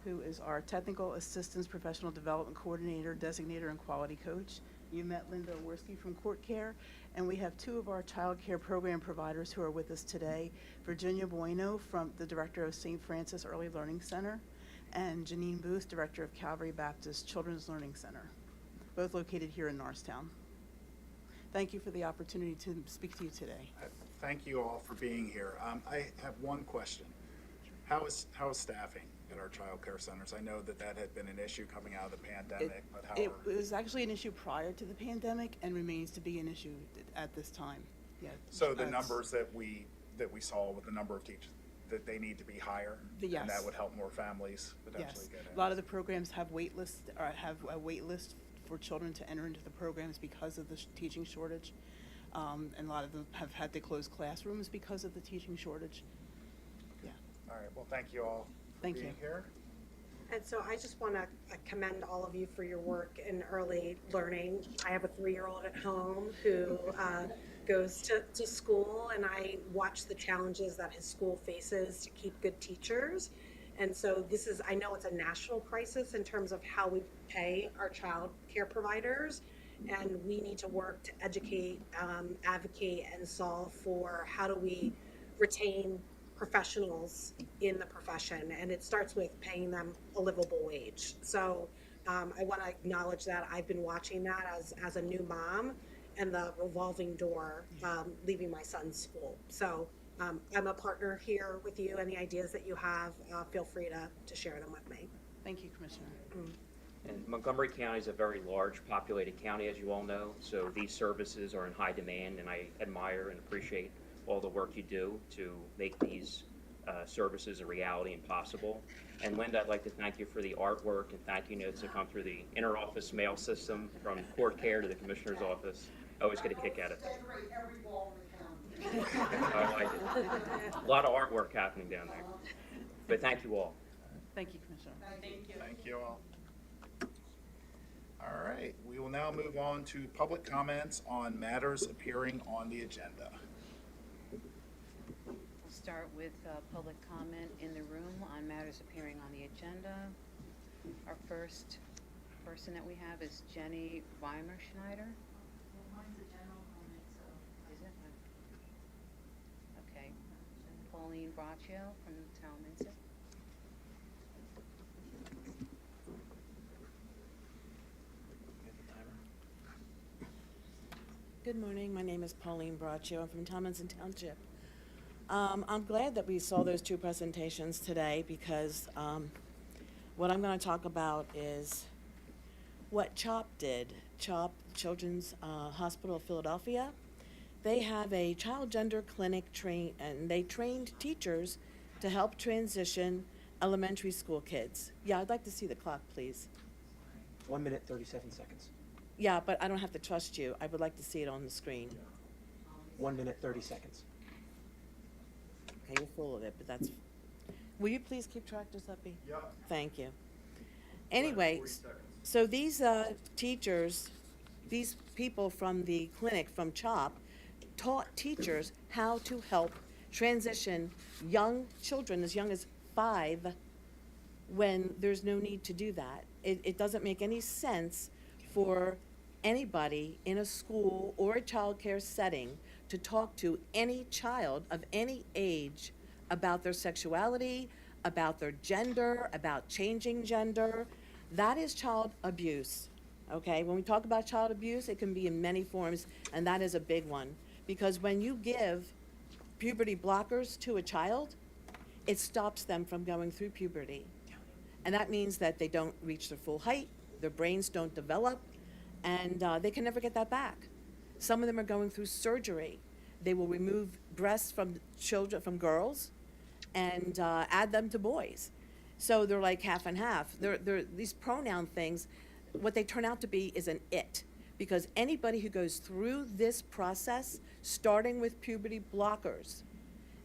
who is our Technical Assistance Professional Development Coordinator, Designator, and Quality Coach. You met Linda Worski from Court Care, and we have two of our child care program providers who are with us today, Virginia Bueno, from the Director of St. Francis Early Learning Center, and Janine Booth, Director of Calvary Baptist Children's Learning Center, both located here in Norristown. Thank you for the opportunity to speak to you today. Thank you all for being here. I have one question. How is staffing at our child care centers? I know that had been an issue coming out of the pandemic, but how It was actually an issue prior to the pandemic and remains to be an issue at this time. Yeah. So the numbers that we saw with the number of teachers, that they need to be higher? Yes. And that would help more families potentially Yes, get in? a lot of the programs have wait lists, or have a wait list for children to enter into the programs because of the teaching shortage. And a lot of them have had to close classrooms because of the teaching shortage. Yeah. All right, well, thank you all for Thank being you. here. And so I just want to commend all of you for your work in early learning. I have a 3-year-old at home who goes to school, and I watch the challenges that his school faces to keep good teachers. And so I know it's a national crisis in terms of how we pay our child care providers, and we need to work to educate, advocate, and solve for how do we retain professionals in the profession, and it starts with paying them a livable wage. So I want to acknowledge that I've been watching that as a new mom and the revolving door leaving my son's school. So I'm a partner here with you. Any ideas that you have, feel free to share them with me. Thank you, Commissioner. And Montgomery County is a very large populated county, as you all know, so these services are in high demand, and I admire and appreciate all the work you do to make these services a reality and possible. And Linda, I'd like to thank you for the artwork and thank you notes that come through the inter-office mail system from Court Care to the Commissioner's office. I always get a kick out of it. I like it. A lot of artwork happening down there. But thank you all. Thank you, Commissioner. Thank you all. All right, we will now move on to public comments on matters appearing on the agenda. We'll start with public comment in the room on matters appearing on the agenda. Our first person that we have is Jenny Weimer-Schneider. Mine's a general comment, so. Is it? Okay. Pauline Braccio from the town of Minster. Good morning. My name is Pauline Braccio. I'm from Tomlinson Township. I'm glad that we saw those two presentations today because what I'm going to talk about is what CHOP did. CHOP, Children's Hospital of Philadelphia, they have a child gender clinic and they trained teachers to help transition elementary school kids. Yeah, I'd like to see the clock, please. 1 minute, 37 seconds. Yeah, but I don't have to trust you. I would like to see it on the screen. 1 minute, 30 seconds. Okay, you're full of it, but that's... Will you please keep track, Giuseppe? Yeah. Thank you. Anyway, so these teachers, these people from the clinic, from CHOP, taught teachers how to help transition young children as young as 5 when there's no need to do that. It doesn't make any sense for anybody in a school or a child care setting to talk to any child of any age about their sexuality, about their gender, about changing gender. That is child abuse, okay? When we talk about child abuse, it can be in many forms, and that is a big one. Because when you give puberty blockers to a child, it stops them from going through puberty. And that means that they don't reach their full height, their brains don't develop, and they can never get that back. Some of them are going through surgery. They will remove breasts from children, from girls, and add them to boys. So they're like half and half. These pronoun things, what they turn out to be is an it. Because anybody who goes through this process, starting with puberty blockers,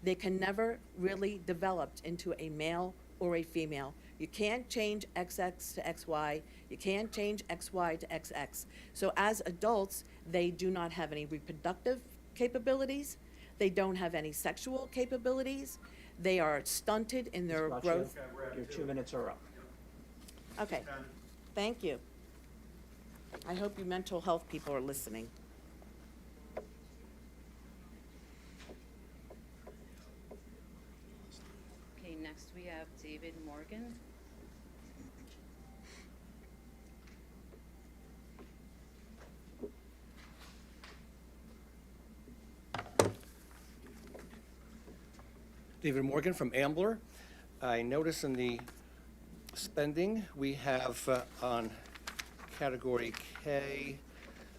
they can never really develop into a male or a female. You can't change XX to XY. You can't change XY to XX. So as adults, they do not have any reproductive capabilities. They don't have any sexual capabilities. They are stunted in their Ms. Braccio, growth. Your 2 minutes are up. Okay, thank you. I hope you mental health people are listening. Okay, next we have David Morgan. David Morgan from Ambler. I notice in the spending, we have on category K,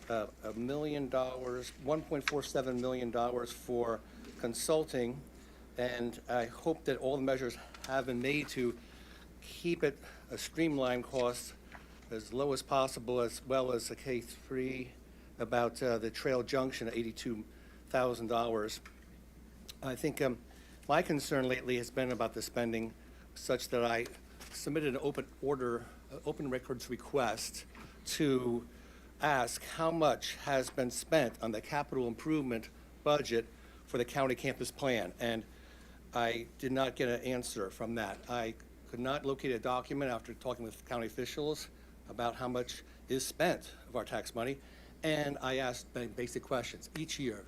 $1 million, $1.47 million for consulting. And I hope that all the measures have been made to keep it a streamlined cost as low as possible, as well as the K3 about the Trail Junction at $82,000. I think my concern lately has been about the spending, such that I submitted an open records request to ask how much has been spent on the capital improvement budget for the county campus plan, and I did not get an answer from that. I could not locate a document after talking with county officials about how much is spent of our tax money, and I asked basic questions each year,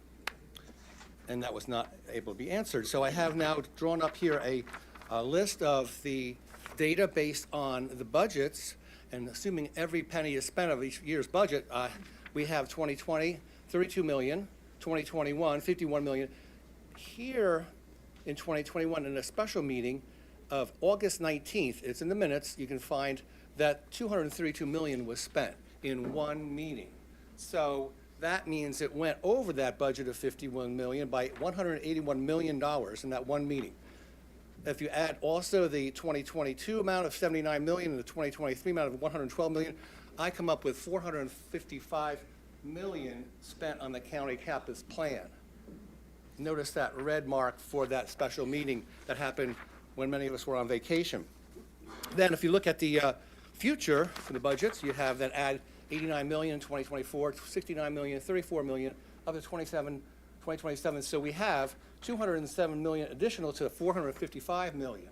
and that was not able to be answered. So I have now drawn up here a list of the data based on the budgets, and assuming every penny is spent of each year's budget, we have 2020, 32 million, 2021, 51 million. Here in 2021, in a special meeting of August 19th, it's in the minutes, you can find that 232 million was spent in one meeting. So that means it went over that budget of 51 million by $181 million in that one meeting. If you add also the 2022 amount of 79 million and the 2023 amount of 112 million, I come up with 455 million spent on the county campus plan. Notice that red mark for that special meeting that happened when many of us were on vacation. Then if you look at the future for the budgets, you have that add 89 million in 2024, 69 million, 34 million, up to 2027. So we have 207 million additional to 455 million,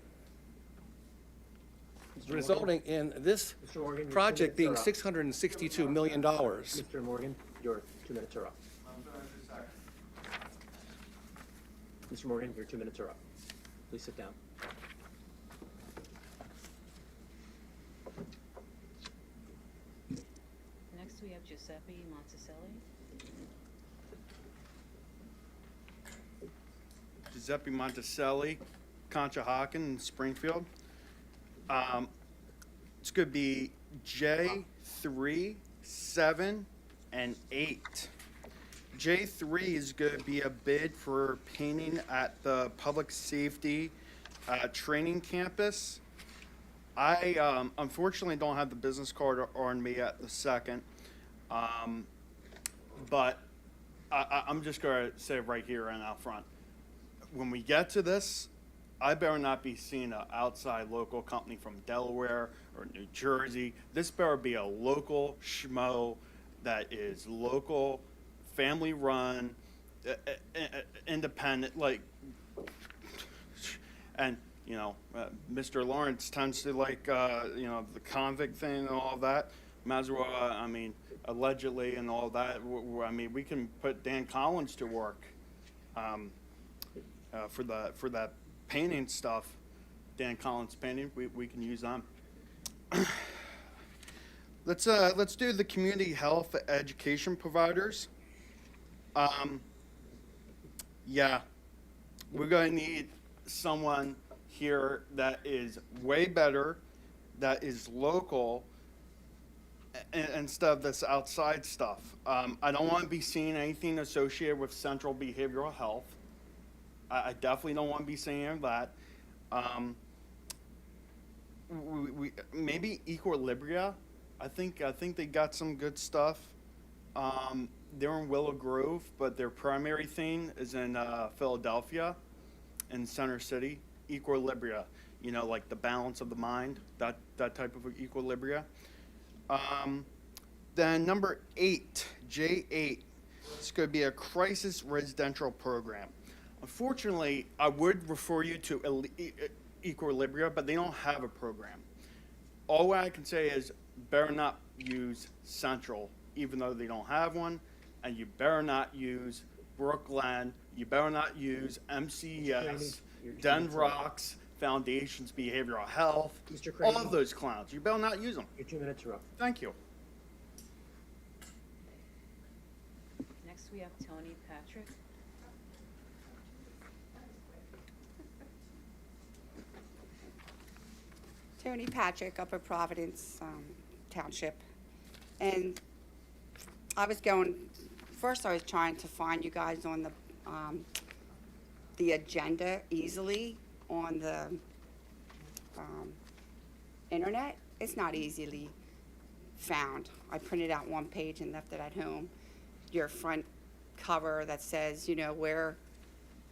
resulting in this Mr. Morgan, your 2 project being minutes are up. $662 million. Mr. Morgan, your 2 minutes are up. Mr. Morgan, your 2 minutes are up. Please sit down. Next we have Giuseppe Monticelli. Giuseppe Monticelli, Conshohocken, Springfield. It's going to be J3, 7, and 8. J3 is going to be a bid for painting at the public safety training campus. I unfortunately don't have the business card on me at the second, but I'm just going to say right here and out front. When we get to this, I better not be seeing an outside local company from Delaware or New Jersey. This better be a local schmo that is local, family run, independent, like, and, you know, Mr. Lawrence tends to like, you know, the convict thing and all that. Might as well, I mean, allegedly and all that. I mean, we can put Dan Collins to work for that painting stuff. Dan Collins painting, we can use them. Let's do the community health education providers. Yeah, we're gonna need someone here that is way better, that is local, instead of this outside stuff. I don't want to be seeing anything associated with central behavioral health. I definitely don't want to be seeing that. Maybe Equilibria. I think they got some good stuff. They're in Willow Grove, but their primary thing is in Philadelphia, in Center City. Equilibria, you know, like the balance of the mind, that type of Equilibria. Then number 8, J8, it's going to be a crisis residential program. Unfortunately, I would refer you to Equilibria, but they don't have a program. All I can say is better not use Central, even though they don't have one, and you better not use Brookland, you better not use MCES, Den Rocks, Foundations Behavioral Health, Mr. Crane. all of those clowns. You better not use them. Your 2 minutes are up. Thank you. Next, we have Tony Patrick. Tony Patrick, Upper Providence Township. And I was trying to find you guys on the agenda easily on the internet. It's not easily found. I printed out one page and left it at home. Your front cover that says, you know, where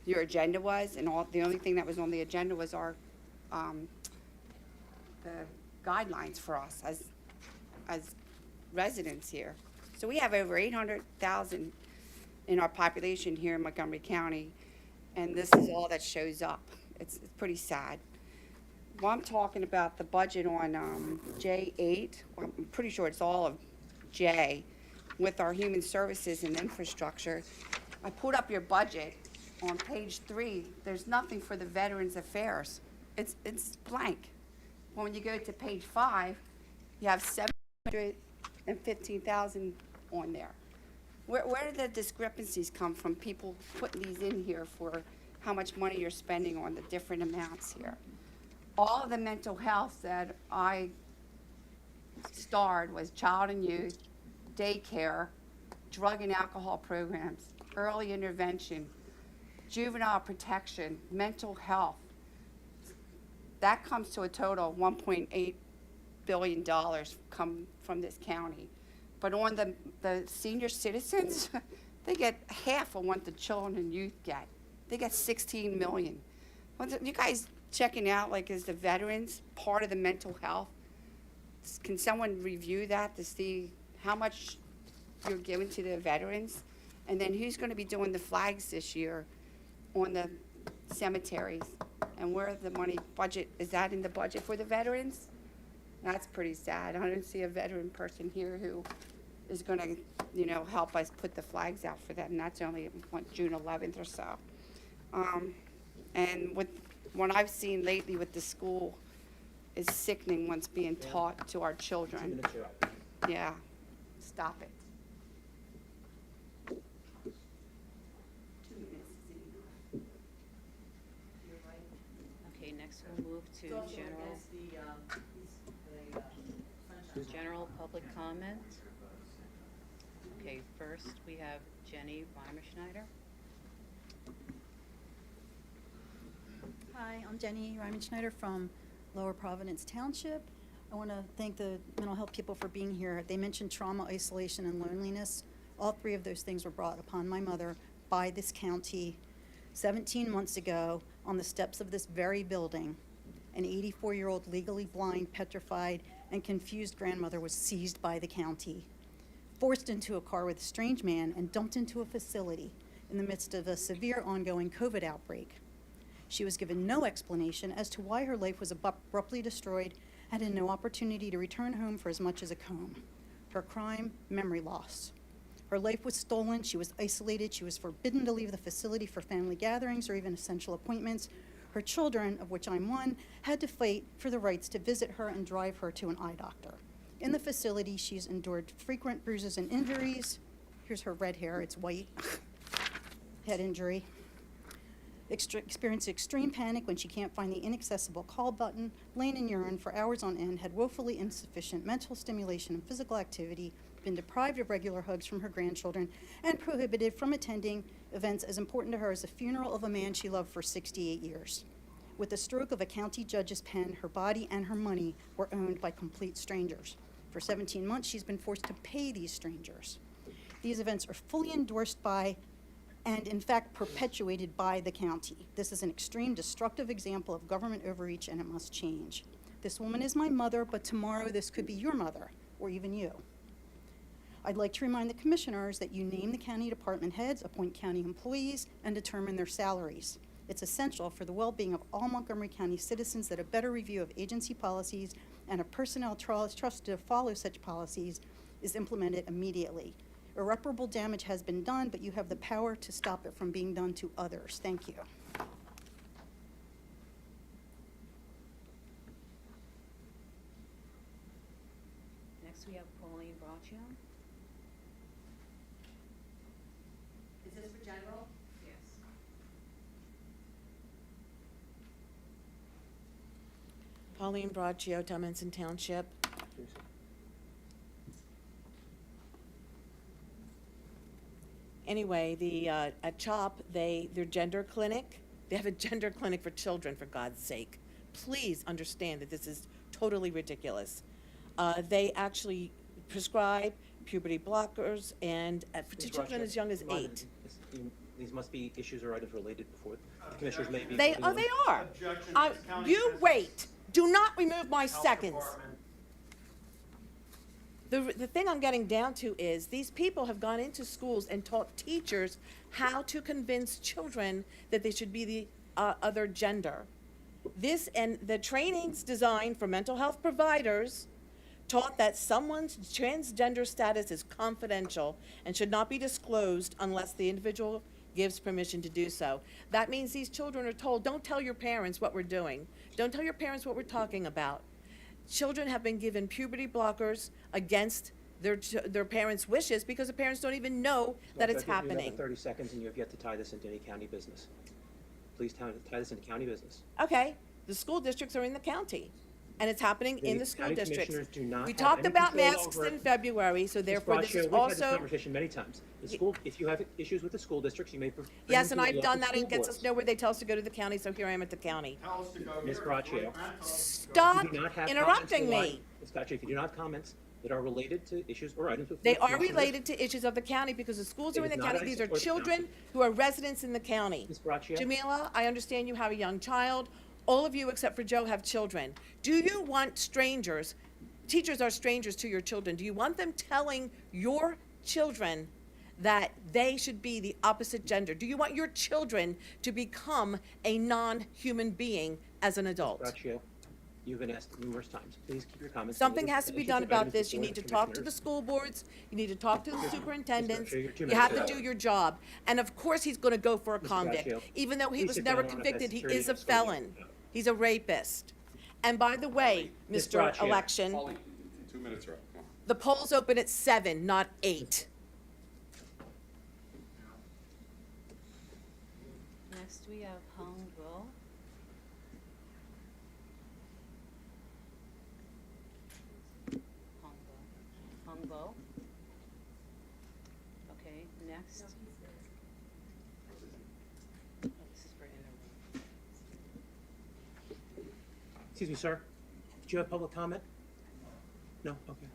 your agenda was, and the only thing that was on the agenda was our the guidelines for us as residents here. So we have over 800,000 in our population here in Montgomery County, and this is all that shows up. It's pretty sad. Well, I'm talking about the budget on J8. Well, I'm pretty sure it's all of J with our human services and infrastructure. I pulled up your budget on page 3. There's nothing for the Veterans Affairs. It's blank. When you go to page 5, you have 715,000 on there. Where do the discrepancies come from? People putting these in here for how much money you're spending on the different amounts here. All of the mental health that I starred was child and youth, daycare, drug and alcohol programs, early intervention, juvenile protection, mental health. That comes to a total of $1.8 billion come from this county. But on the senior citizens, they get half of what the children and youth get. They get 16 million. You guys checking out, like, is the veterans part of the mental health? Can someone review that to see how much you're giving to the veterans? And then who's going to be doing the flags this year on the cemeteries? And where the money budget, is that in the budget for the veterans? That's pretty sad. I don't see a veteran person here who is going to, you know, help us put the flags out for them. And that's only June 11th or so. And with what I've seen lately with the school is sickening what's being taught to our 2 children. minutes are up. Yeah, stop it. 2 minutes is enough. You're right. Okay, next we'll move to general public comment. Okay, first we have Jenny Weimerschneider. Hi, I'm Jenny Ryman-Schneider from Lower Providence Township. I want to thank the mental health people for being here. They mentioned trauma, isolation, and loneliness. All 3 of those things were brought upon my mother by this county 17 months ago on the steps of this very building. An 84-year-old legally blind, petrified, and confused grandmother was seized by the county, forced into a car with a strange man, and dumped into a facility in the midst of a severe ongoing COVID outbreak. She was given no explanation as to why her life was abruptly destroyed and had no opportunity to return home for as much as a comb. Her crime, memory loss. Her life was stolen, she was isolated, she was forbidden to leave the facility for family gatherings or even essential appointments. Her children, of which I'm one, had to fight for the rights to visit her and drive her to an eye doctor. In the facility, she's endured frequent bruises and injuries. Here's her red hair, it's white. Head injury. Experienced extreme panic when she can't find the inaccessible call button, lain in urine for hours on end, had woefully insufficient mental stimulation and physical activity, been deprived of regular hugs from her grandchildren, and prohibited from attending events as important to her as the funeral of a man she loved for 68 years. With the stroke of a county judge's pen, her body and her money were owned by complete strangers. For 17 months, she's been forced to pay these strangers. These events are fully endorsed by and in fact perpetuated by the county. This is an extreme destructive example of government overreach, and it must change. This woman is my mother, but tomorrow this could be your mother, or even you. I'd like to remind the commissioners that you name the county department heads, appoint county employees, and determine their salaries. It's essential for the well-being of all Montgomery County citizens that a better review of agency policies and a personnel trusted to follow such policies is implemented immediately. Irreparable damage has been done, but you have the power to stop it from being done to others. Thank you. Next, we have Pauline Braccio. Is this for general? Yes. Pauline Braccio, Tummenson Township. Anyway, at CHOP, their gender clinic, they have a gender clinic for children, for God's sake. Please understand that this is totally ridiculous. They actually prescribe puberty blockers and to children as young as 8. These must be issues or items related before the commissioners may be. They are. You wait. Do not remove my seconds. The thing I'm getting down to is these people have gone into schools and taught teachers how to convince children that they should be the other gender. This and the trainings designed for mental health providers taught that someone's transgender status is confidential and should not be disclosed unless the individual gives permission to do so. That means these children are told, don't tell your parents what we're doing. Don't tell your parents what we're talking about. Children have been given puberty blockers against their parents' wishes because the parents don't even know that it's happening. You have 30 seconds and you have yet to tie this into any county business. Please tie this into county business. Okay, the school districts are in the county, and it's happening in the school county districts. commissioners do not We have talked any about control masks over it. in February, so therefore this is We've had this also. conversation many times. The school, if you have issues with the school districts, you may bring Yes, them and to the I've done local that. It school gets us boards. nowhere. They tell us to go to the county, so here I am at the county. Ms. Braccio. Stop You do not have interrupting comments me. Ms. Braccio, if you do not have comments that are related to issues or items with. They are related to issues of the county because the schools It are in is the not county. These are item for the children county. who are residents in the county. Ms. Braccio. Jamila, I understand you have a young child. All of you except for Joe have children. Do you want strangers, teachers are strangers to your children, do you want them telling your children that they should be the opposite gender? Do you want your children to become a non-human being as an adult? Braccio, you've been asked numerous times. Please keep your comments. Something limited has to be issues done or about items this. You before need the to talk to the commissioners. school boards, you need to talk to the superintendents, Braccio, you're 2 you have minutes to up. do your job. And of course, he's gonna go for a Mr. convict, Braccio, even though he please was sit never down. I don't have convicted, he security is a custodian. felon. He's a rapist. And by the way, Ms. Mr. Braccio. Election, 2 minutes are up. Come on. the polls open at 7, not 8. Next, we have Hung Will. Hung Bo. Okay, next. Oh, this is for interim. Excuse me, sir. Did you have public comment? No? Okay.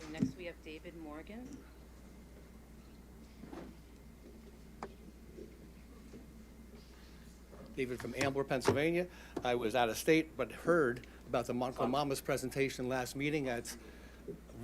Okay, next we have David Morgan. David from Ambler, Pennsylvania. I was out of state, but heard about the Montclair Mamas presentation last meeting. It's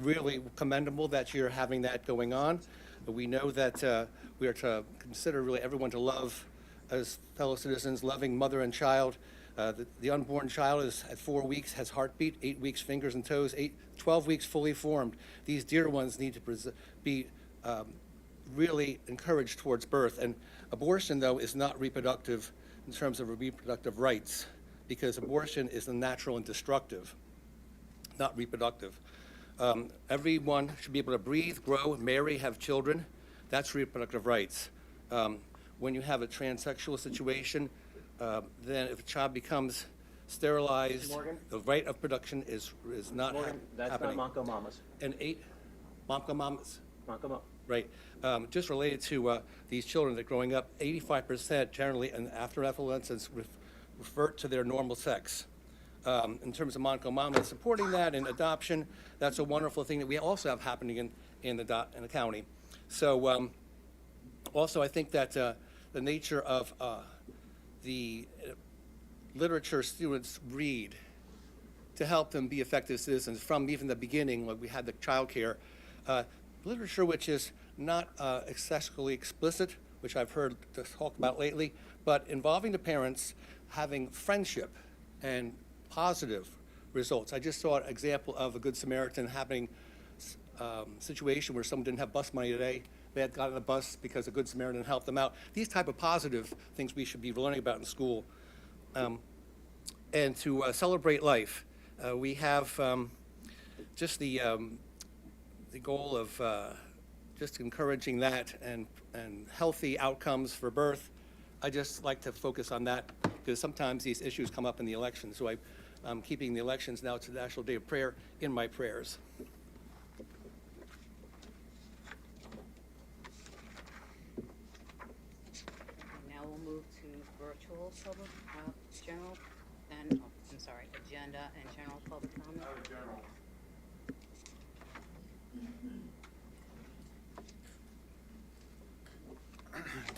really commendable that you're having that going on. We know that we are to consider really everyone to love as fellow citizens, loving mother and child. The unborn child is at 4 weeks, has heartbeat, 8 weeks, fingers and toes, 12 weeks fully formed. These dear ones need to be really encouraged towards birth. And abortion, though, is not reproductive in terms of reproductive rights, because abortion is unnatural and destructive. not reproductive. Everyone should be able to breathe, grow, marry, have children. That's reproductive rights. When you have a transsexual situation, then if a child becomes sterilized, Morgan? the right of production is not Morgan, that's happening. not Monco Mamas. And 8, Momka Mamas. Monco Mamas. Right. Just related to these children that are growing up, 85% generally, and after adolescence, revert to their normal sex. In terms of Monco Mama, supporting that and adoption, that's a wonderful thing that we also have happening in the county. So also, I think that the nature of the literature students read to help them be effective citizens from even the beginning, like we had the child care, literature which is not excessively explicit, which I've heard talk about lately, but involving the parents, having friendship and positive results. I just saw an example of a Good Samaritan happening situation where someone didn't have bus money today. They had gotten a bus because a Good Samaritan helped them out. These type of positive things we should be learning about in school. And to celebrate life, we have just the goal of just encouraging that and healthy outcomes for birth. I just like to focus on that because sometimes these issues come up in the election. So I'm keeping the elections now to the National Day of Prayer in my prayers. Now we'll move to virtual public, general, and, I'm sorry, agenda and general public comment.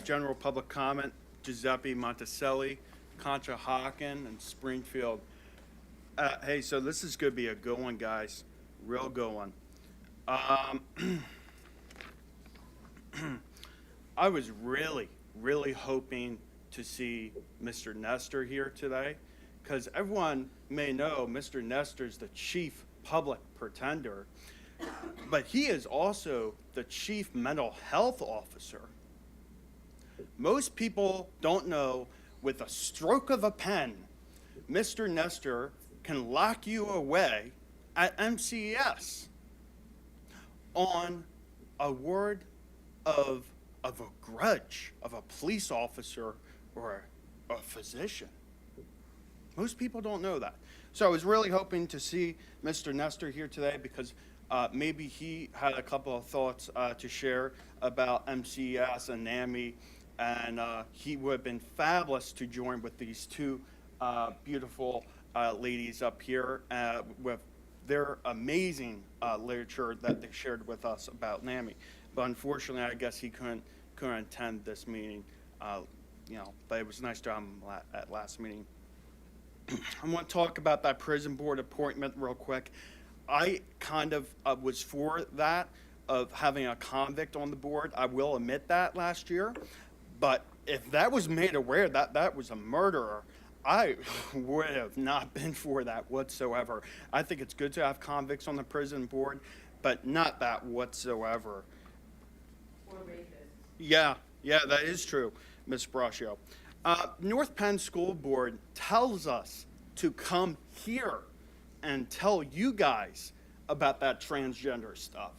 General public comment, Giuseppe Monticelli, Conshohocken, and Springfield. Hey, so this is gonna be a good one, guys, real good one. I was really hoping to see Mr. Nestor here today, because everyone may know Mr. Nestor's the chief public pretender, but he is also the chief mental health officer. Most people don't know, with a stroke of a pen, Mr. Nestor can lock you away at MCES on a word of a grudge of a police officer or a physician. Most people don't know that. So I was really hoping to see Mr. Nestor here today because maybe he had a couple of thoughts to share about MCES and NAMI, and he would have been fabulous to join with these two beautiful ladies up here with their amazing literature that they shared with us about NAMI. But unfortunately, I guess he couldn't attend this meeting, but it was nice to have him at last meeting. I want to talk about that prison board appointment real quick. I kind of was for that, of having a convict on the board. I will admit that last year. But if that was made aware that that was a murderer, I would have not been for that whatsoever. I think it's good to have convicts on the prison board, but not that whatsoever. Or rapists. Yeah, that is true, Ms. Braccio. North Penn School Board tells us to come here and tell you guys about that transgender stuff.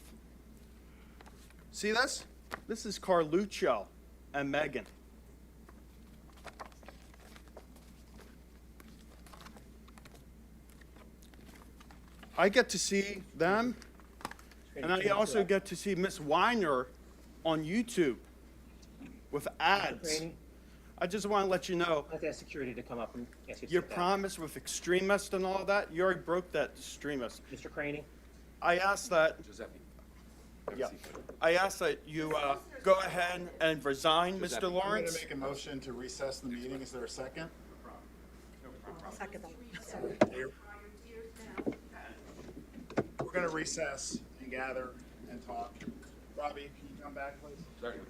See this? This is Carluccio and Megan. I get to see them, and I also get to see Miss Weiner on YouTube with ads. I just want to let you know. I'd like to ask security to come up and ask you to Your sit down. promise with extremist and all that, you already broke that extremist. Mr. Craney? I asked that. Giuseppe. Yeah. I asked that you go ahead and resign, Mr. I'm going Lawrence. to make a motion to recess the meeting. Is there a second? I'll second that. We're going to recess and gather and talk. Robbie, can you come back, please? Second.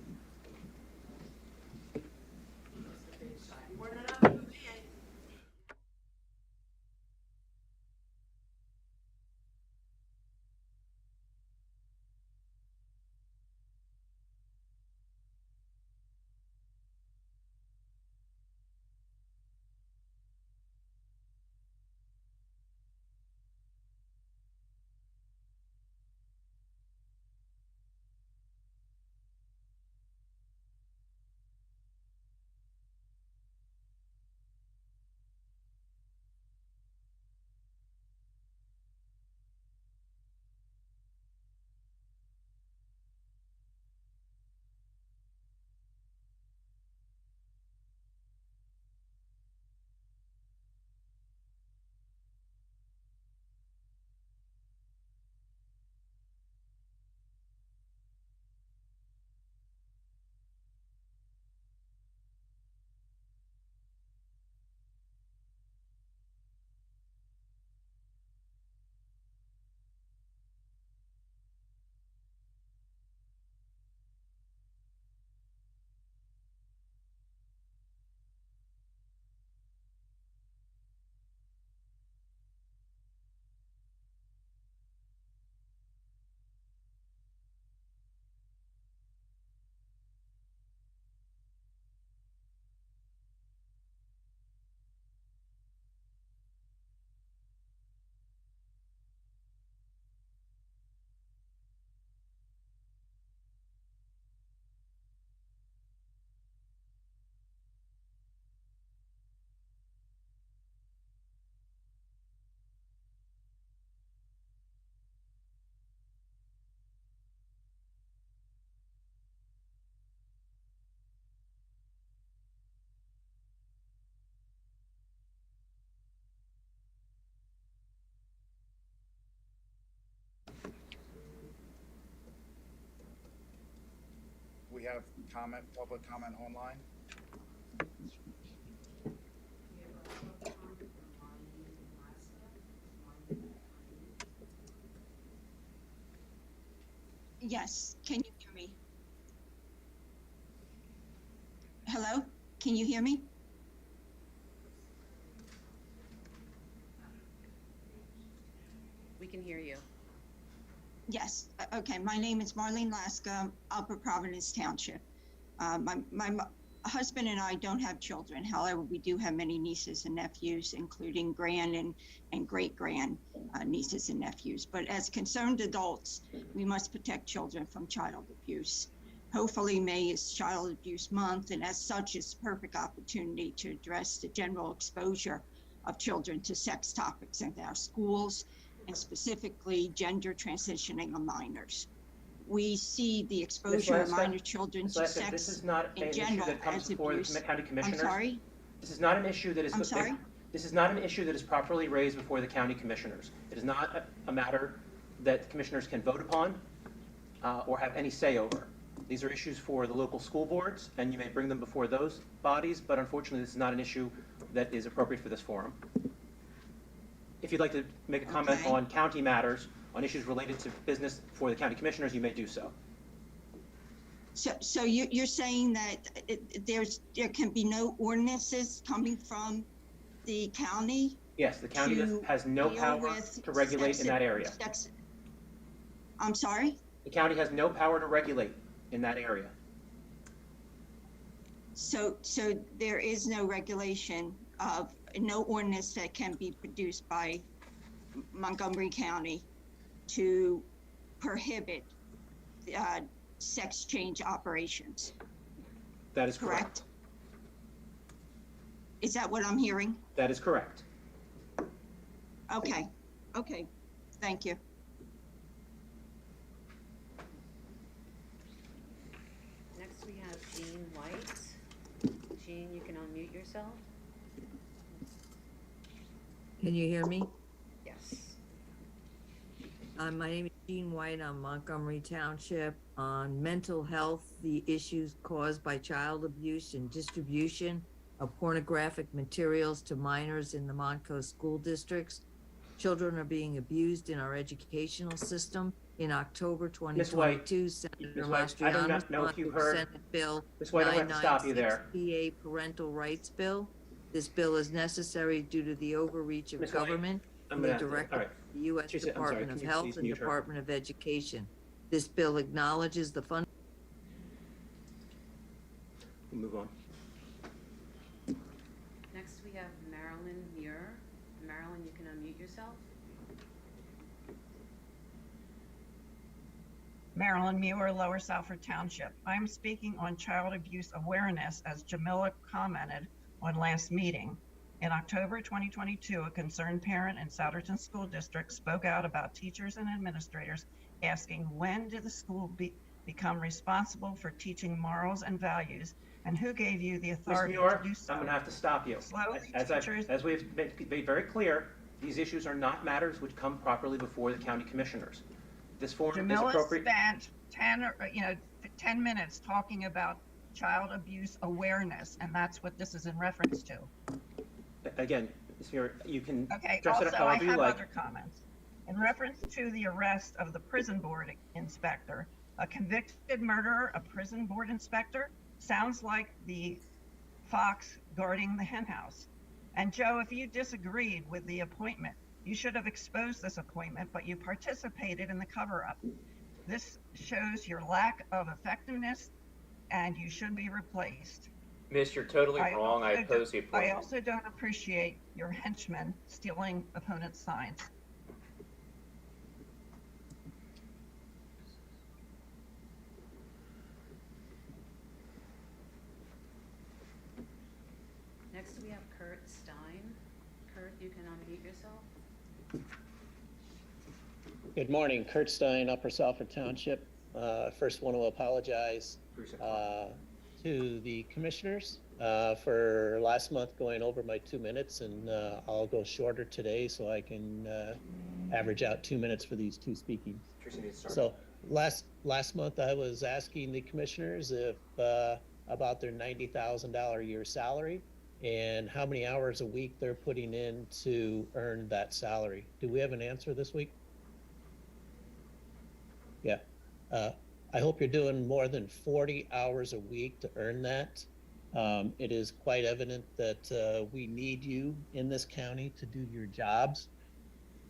have public comment online? Yes, can you hear me? Hello, can you hear me? We can hear you. Yes, okay, my name is Marlene Laska, Upper Providence Township. My husband and I don't have children. However, we do have many nieces and nephews, including grand and great-grand nieces and nephews. But as concerned adults, we must protect children from child abuse. Hopefully, May is Child Abuse Month, and as such, it's a perfect opportunity to address the general exposure of children to sex topics in our schools, and specifically gender transitioning of minors. We see the exposure of minor children Ms. to Laska, sex this is not an in issue general that comes as before abuse. the county I'm commissioners. sorry? This is not an issue that is. I'm sorry? This is not an issue that is properly raised before the county commissioners. It is not a matter that commissioners can vote upon or have any say over. These are issues for the local school boards, and you may bring them before those bodies, but unfortunately, this is not an issue that is appropriate for this forum. If you'd like to make a comment Okay. on county matters, on issues related to business for the county commissioners, you may do so. So you're saying that there can be no ordinances coming from the county? Yes, the county to has no deal power with to regulate in that area. I'm sorry? The county has no power to regulate in that area. So there is no regulation of, no ordinance that can be produced by Montgomery County to prohibit sex change operations, That is correct. correct? Is that what I'm hearing? That is correct. Okay, thank you. Next, we have Jean White. Jean, you can unmute yourself. Can you hear me? Yes. My name is Jean White. I'm Montgomery Township. On mental health, the issues caused by child abuse and distribution of pornographic materials to minors in the Montco school districts. Children are being abused in our educational system. In October 2022, Senator I do not know if you heard. Senate Bill Ms. White, I have to stop you there. 996 PA Parental Rights Bill. This bill is necessary due to the overreach of Ms. White, government I'm and gonna the have to- all directive right. of the U.S. Teresa, I'm sorry, Department can of you Health please and mute her? Department of Education. This bill acknowledges the fund. We'll move on. Next, we have Marilyn Muir. Marilyn, you can unmute yourself. Marilyn Muir, Lower Salford Township. I'm speaking on child abuse awareness, as Jamila commented on last meeting. In October 2022, a concerned parent in Souderton School District spoke out about teachers and administrators asking, when did the school become responsible for teaching morals and values, and who gave you the Ms. authority to Muir, do so? I'm going to have to stop you. Slowly, As we've made very clear, these issues are not matters which come properly before the county commissioners. This forum is Jamila appropriate. spent 10 minutes talking about child abuse awareness, and that's what this is in reference to. Again, Ms. Muir, you can Okay, dress it also, however I you have like. other comments. In reference to the arrest of the prison board inspector, a convicted murderer, a prison board inspector, sounds like the fox guarding the henhouse. And Joe, if you disagreed with the appointment, you should have exposed this appointment, but you participated in the cover-up. This shows your lack of effectiveness, and you should be replaced. Miss, you're totally wrong. I oppose the I appointment. also don't appreciate your henchmen stealing opponents' signs. Next, we have Kurt Stein. Kurt, you can unmute yourself. Good morning, Kurt Stein, Upper Salford Township. First want to apologize to the commissioners for last month going over my 2 minutes, and I'll go shorter today so I can average out 2 minutes for these two speaking. Teresa needs to start. So Last month, I was asking the commissioners if, about their $90,000 a year salary and how many hours a week they're putting in to earn that salary. Do we have an answer this week? Yeah. I hope you're doing more than 40 hours a week to earn that. It is quite evident that we need you in this county to do your jobs.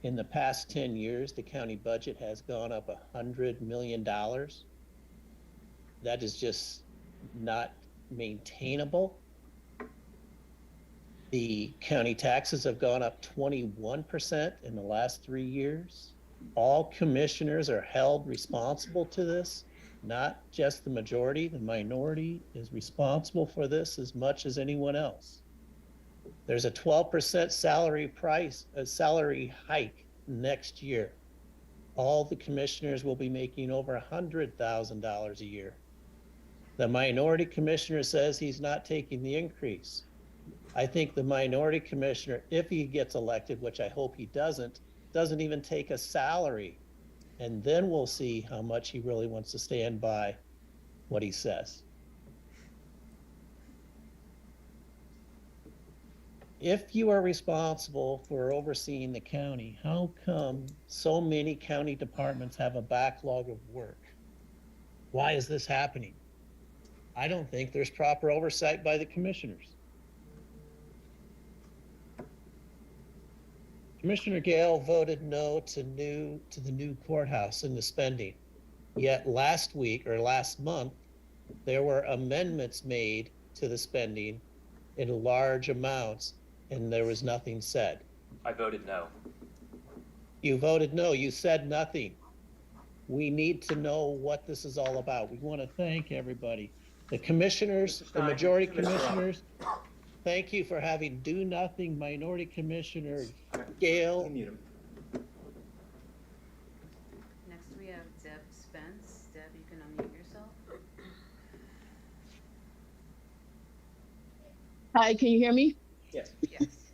In the past 10 years, the county budget has gone up $100 million. That is just not maintainable. The county taxes have gone up 21% in the last 3 years. All commissioners are held responsible to this, not just the majority. The minority is responsible for this as much as anyone else. There's a 12% salary hike next year. All the commissioners will be making over $100,000 a year. The minority commissioner says he's not taking the increase. I think the minority commissioner, if he gets elected, which I hope he doesn't even take a salary. And then we'll see how much he really wants to stand by what he says. If you are responsible for overseeing the county, how come so many county departments have a backlog of work? Why is this happening? I don't think there's proper oversight by the commissioners. Commissioner Gale voted no to the new courthouse and the spending. Yet last week or last month, there were amendments made to the spending in large amounts, and there was nothing said. I voted no. You voted no. You said nothing. We need to know what this is all about. We want to thank everybody. The commissioners, the majority commissioners, thank you for having do nothing minority commissioner Gale. Next, we have Deb Spence. Deb, you can unmute yourself. Hi, can you hear me? Yes. Yes.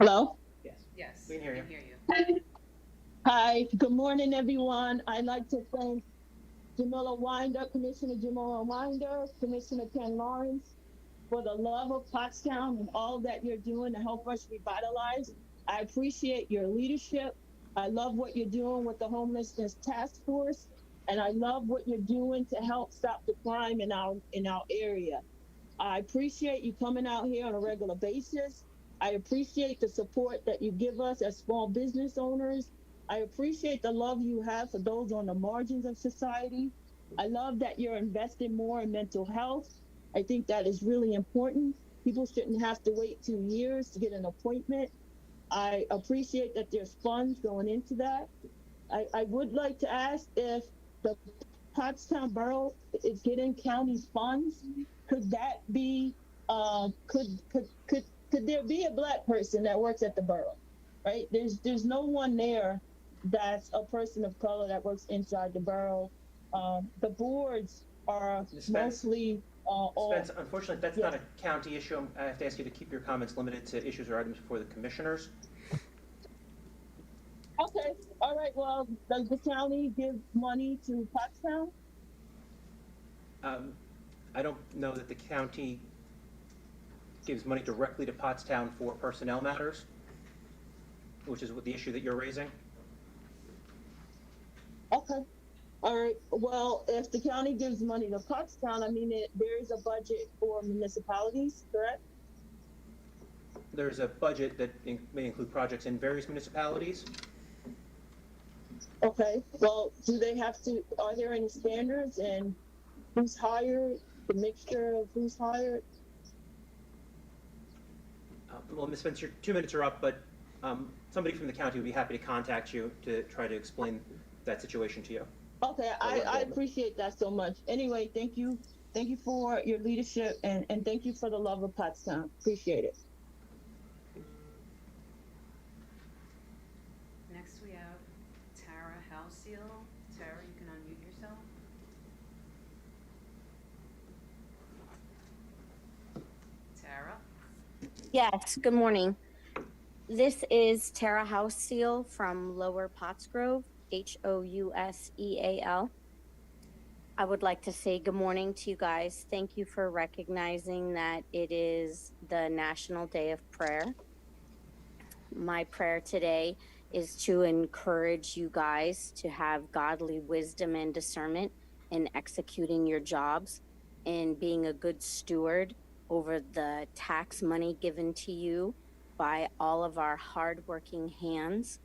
Hello? Yes. Yes. We can hear you. you. Hi, good morning, everyone. I'd like to thank Jamila Winder, Commissioner Jamila Winder, Commissioner Ken Lawrence, for the love of Pottstown and all that you're doing to help us revitalize. I appreciate your leadership. I love what you're doing with the homelessness task force, and I love what you're doing to help stop the crime in our area. I appreciate you coming out here on a regular basis. I appreciate the support that you give us as small business owners. I appreciate the love you have for those on the margins of society. I love that you're investing more in mental health. I think that is really important. People shouldn't have to wait 2 years to get an appointment. I appreciate that there's funds going into that. I would like to ask if the Pottstown Borough is getting county funds. Could that be, could there be a Black person that works at the borough, right? There's no one there that's a person of color that works inside the borough. The boards are mostly Spence, unfortunately, that's not a county issue. I have to ask you to keep your comments limited to issues or items before the commissioners. Okay, all right, well, does the county give money to Pottstown? I don't know that the county gives money directly to Pottstown for personnel matters, which is what the issue that you're raising. Okay. All right. Well, if the county gives money to Pottstown, I mean, there is a budget for municipalities, correct? There's a budget that may include projects in various municipalities. Okay. Well, do they have to, are there any standards and who's hired, the mixture of who's hired? Well, Ms. Spence, your 2 minutes are up, but somebody from the county would be happy to contact you to try to explain that situation to you. Okay, I appreciate that so much. Anyway, thank you. Thank you for your leadership and thank you for the love of Pottstown. Appreciate it. Next, we have Tara Halseal. Tara, you can unmute yourself. Tara? Yes, good morning. This is Tara Halseal from Lower Pottsgrove. Houseal. I would like to say good morning to you guys. Thank you for recognizing that it is the National Day of Prayer. My prayer today is to encourage you guys to have godly wisdom and discernment in executing your jobs and being a good steward over the tax money given to you by all of our hardworking hands,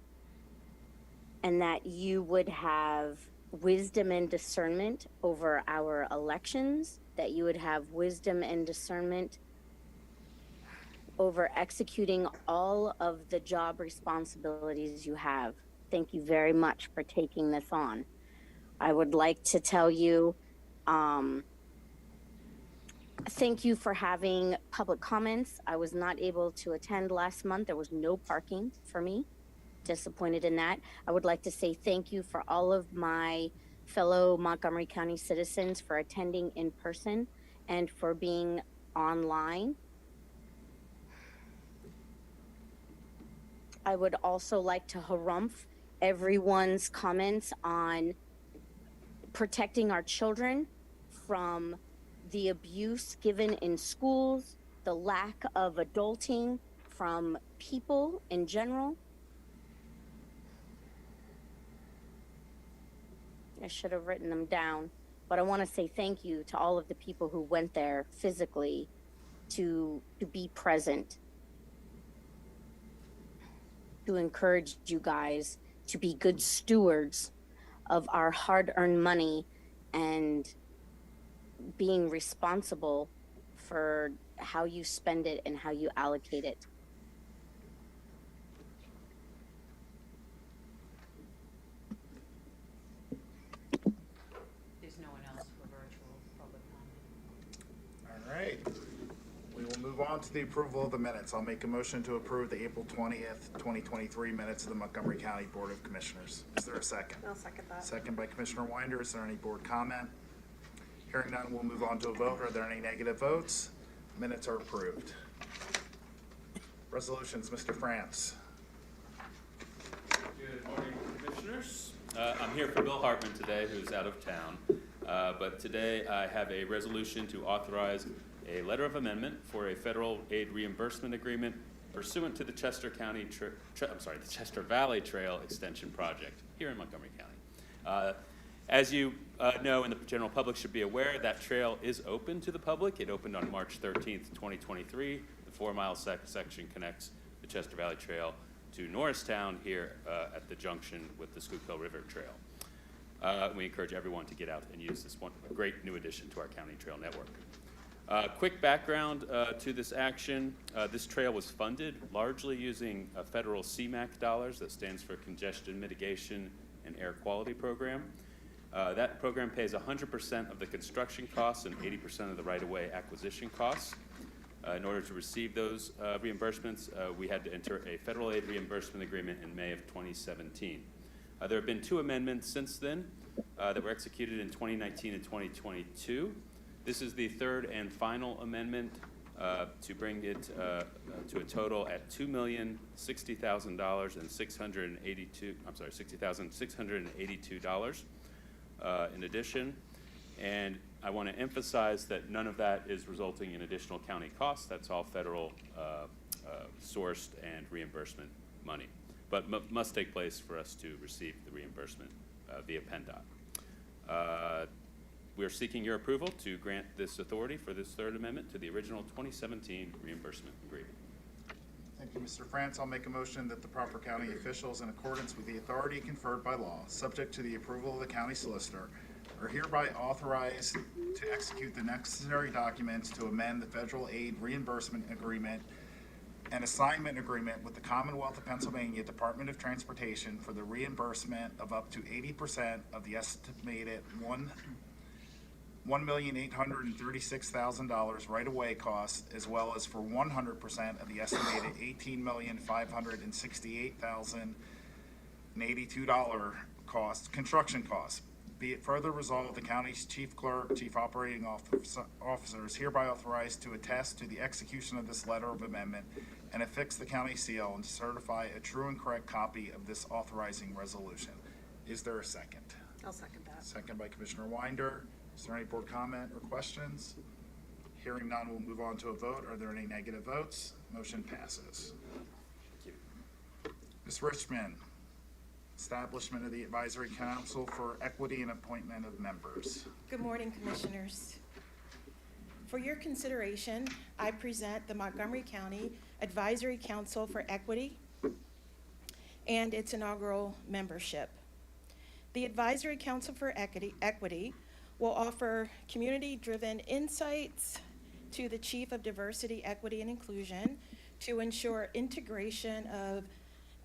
and that you would have wisdom and discernment over our elections, that you would have wisdom and discernment over executing all of the job responsibilities you have. Thank you very much for taking this on. I would like to tell you, thank you for having public comments. I was not able to attend last month. There was no parking for me. Disappointed in that. I would like to say thank you for all of my fellow Montgomery County citizens for attending in person and for being online. I would also like to harumph everyone's comments on protecting our children from the abuse given in schools, the lack of adulting from people in general. I should have written them down, but I want to say thank you to all of the people who went there physically to be present, to encourage you guys to be good stewards of our hard-earned money and being responsible for how you spend it and how you allocate it. There's no one else for virtual public comment. All right. We will move on to the approval of the minutes. I'll make a motion to approve the April 20th, 2023 minutes of the Montgomery County Board of Commissioners. Is there a second? I'll second that. Second by Commissioner Winder. Is there any board comment? Hearing none, we'll move on to a vote. Are there any negative votes? Minutes are approved. Resolutions, Mr. France. Good morning, Commissioners. I'm here for Bill Hartman today, who's out of town. But today I have a resolution to authorize a letter of amendment for a federal aid reimbursement agreement pursuant to the Chester Valley Trail Extension Project here in Montgomery County. As you know, and the general public should be aware, that trail is open to the public. It opened on March 13th, 2023. The 4-mile section connects the Chester Valley Trail to Norristown here at the junction with the Schuylkill River Trail. We encourage everyone to get out and use this one, a great new addition to our county trail network. Quick background to this action. This trail was funded largely using federal CMAQ dollars, that stands for Congestion Mitigation and Air Quality Program. That program pays 100% of the construction costs and 80% of the right-of-way acquisition costs. In order to receive those reimbursements, we had to enter a federal aid reimbursement agreement in May of 2017. There have been 2 amendments since then that were executed in 2019 and 2022. This is the 3rd and final amendment to bring it to a total at $2,060,000 and $60,682 in addition. And I want to emphasize that none of that is resulting in additional county costs. That's all federal sourced and reimbursement money, but must take place for us to receive the reimbursement via PennDOT. We are seeking your approval to grant this authority for this 3rd amendment to the original 2017 reimbursement agreement. Thank you, Mr. France. I'll make a motion that the proper county officials, in accordance with the authority conferred by law, subject to the approval of the county solicitor, are hereby authorized to execute the necessary documents to amend the federal aid reimbursement agreement and assignment agreement with the Commonwealth of Pennsylvania Department of Transportation for the reimbursement of up to 80% of the estimated $1,836,000 right-of-way costs, as well as for 100% of the estimated $18,568,082 construction costs. Be it further resolved, the county's chief clerk, chief operating officer is hereby authorized to attest to the execution of this letter of amendment and affix the county seal and certify a true and correct copy of this authorizing resolution. Is there a second? I'll second that. Second by Commissioner Winder. Is there any board comment or questions? Hearing none, we'll move on to a vote. Are there any negative votes? Motion passes. Ms. Richmond, establishment of the Advisory Council for Equity and appointment of members. Good morning, Commissioners. For your consideration, I present the Montgomery County Advisory Council for Equity and its inaugural membership. The Advisory Council for Equity will offer community-driven insights to the Chief of Diversity, Equity, and Inclusion to ensure integration of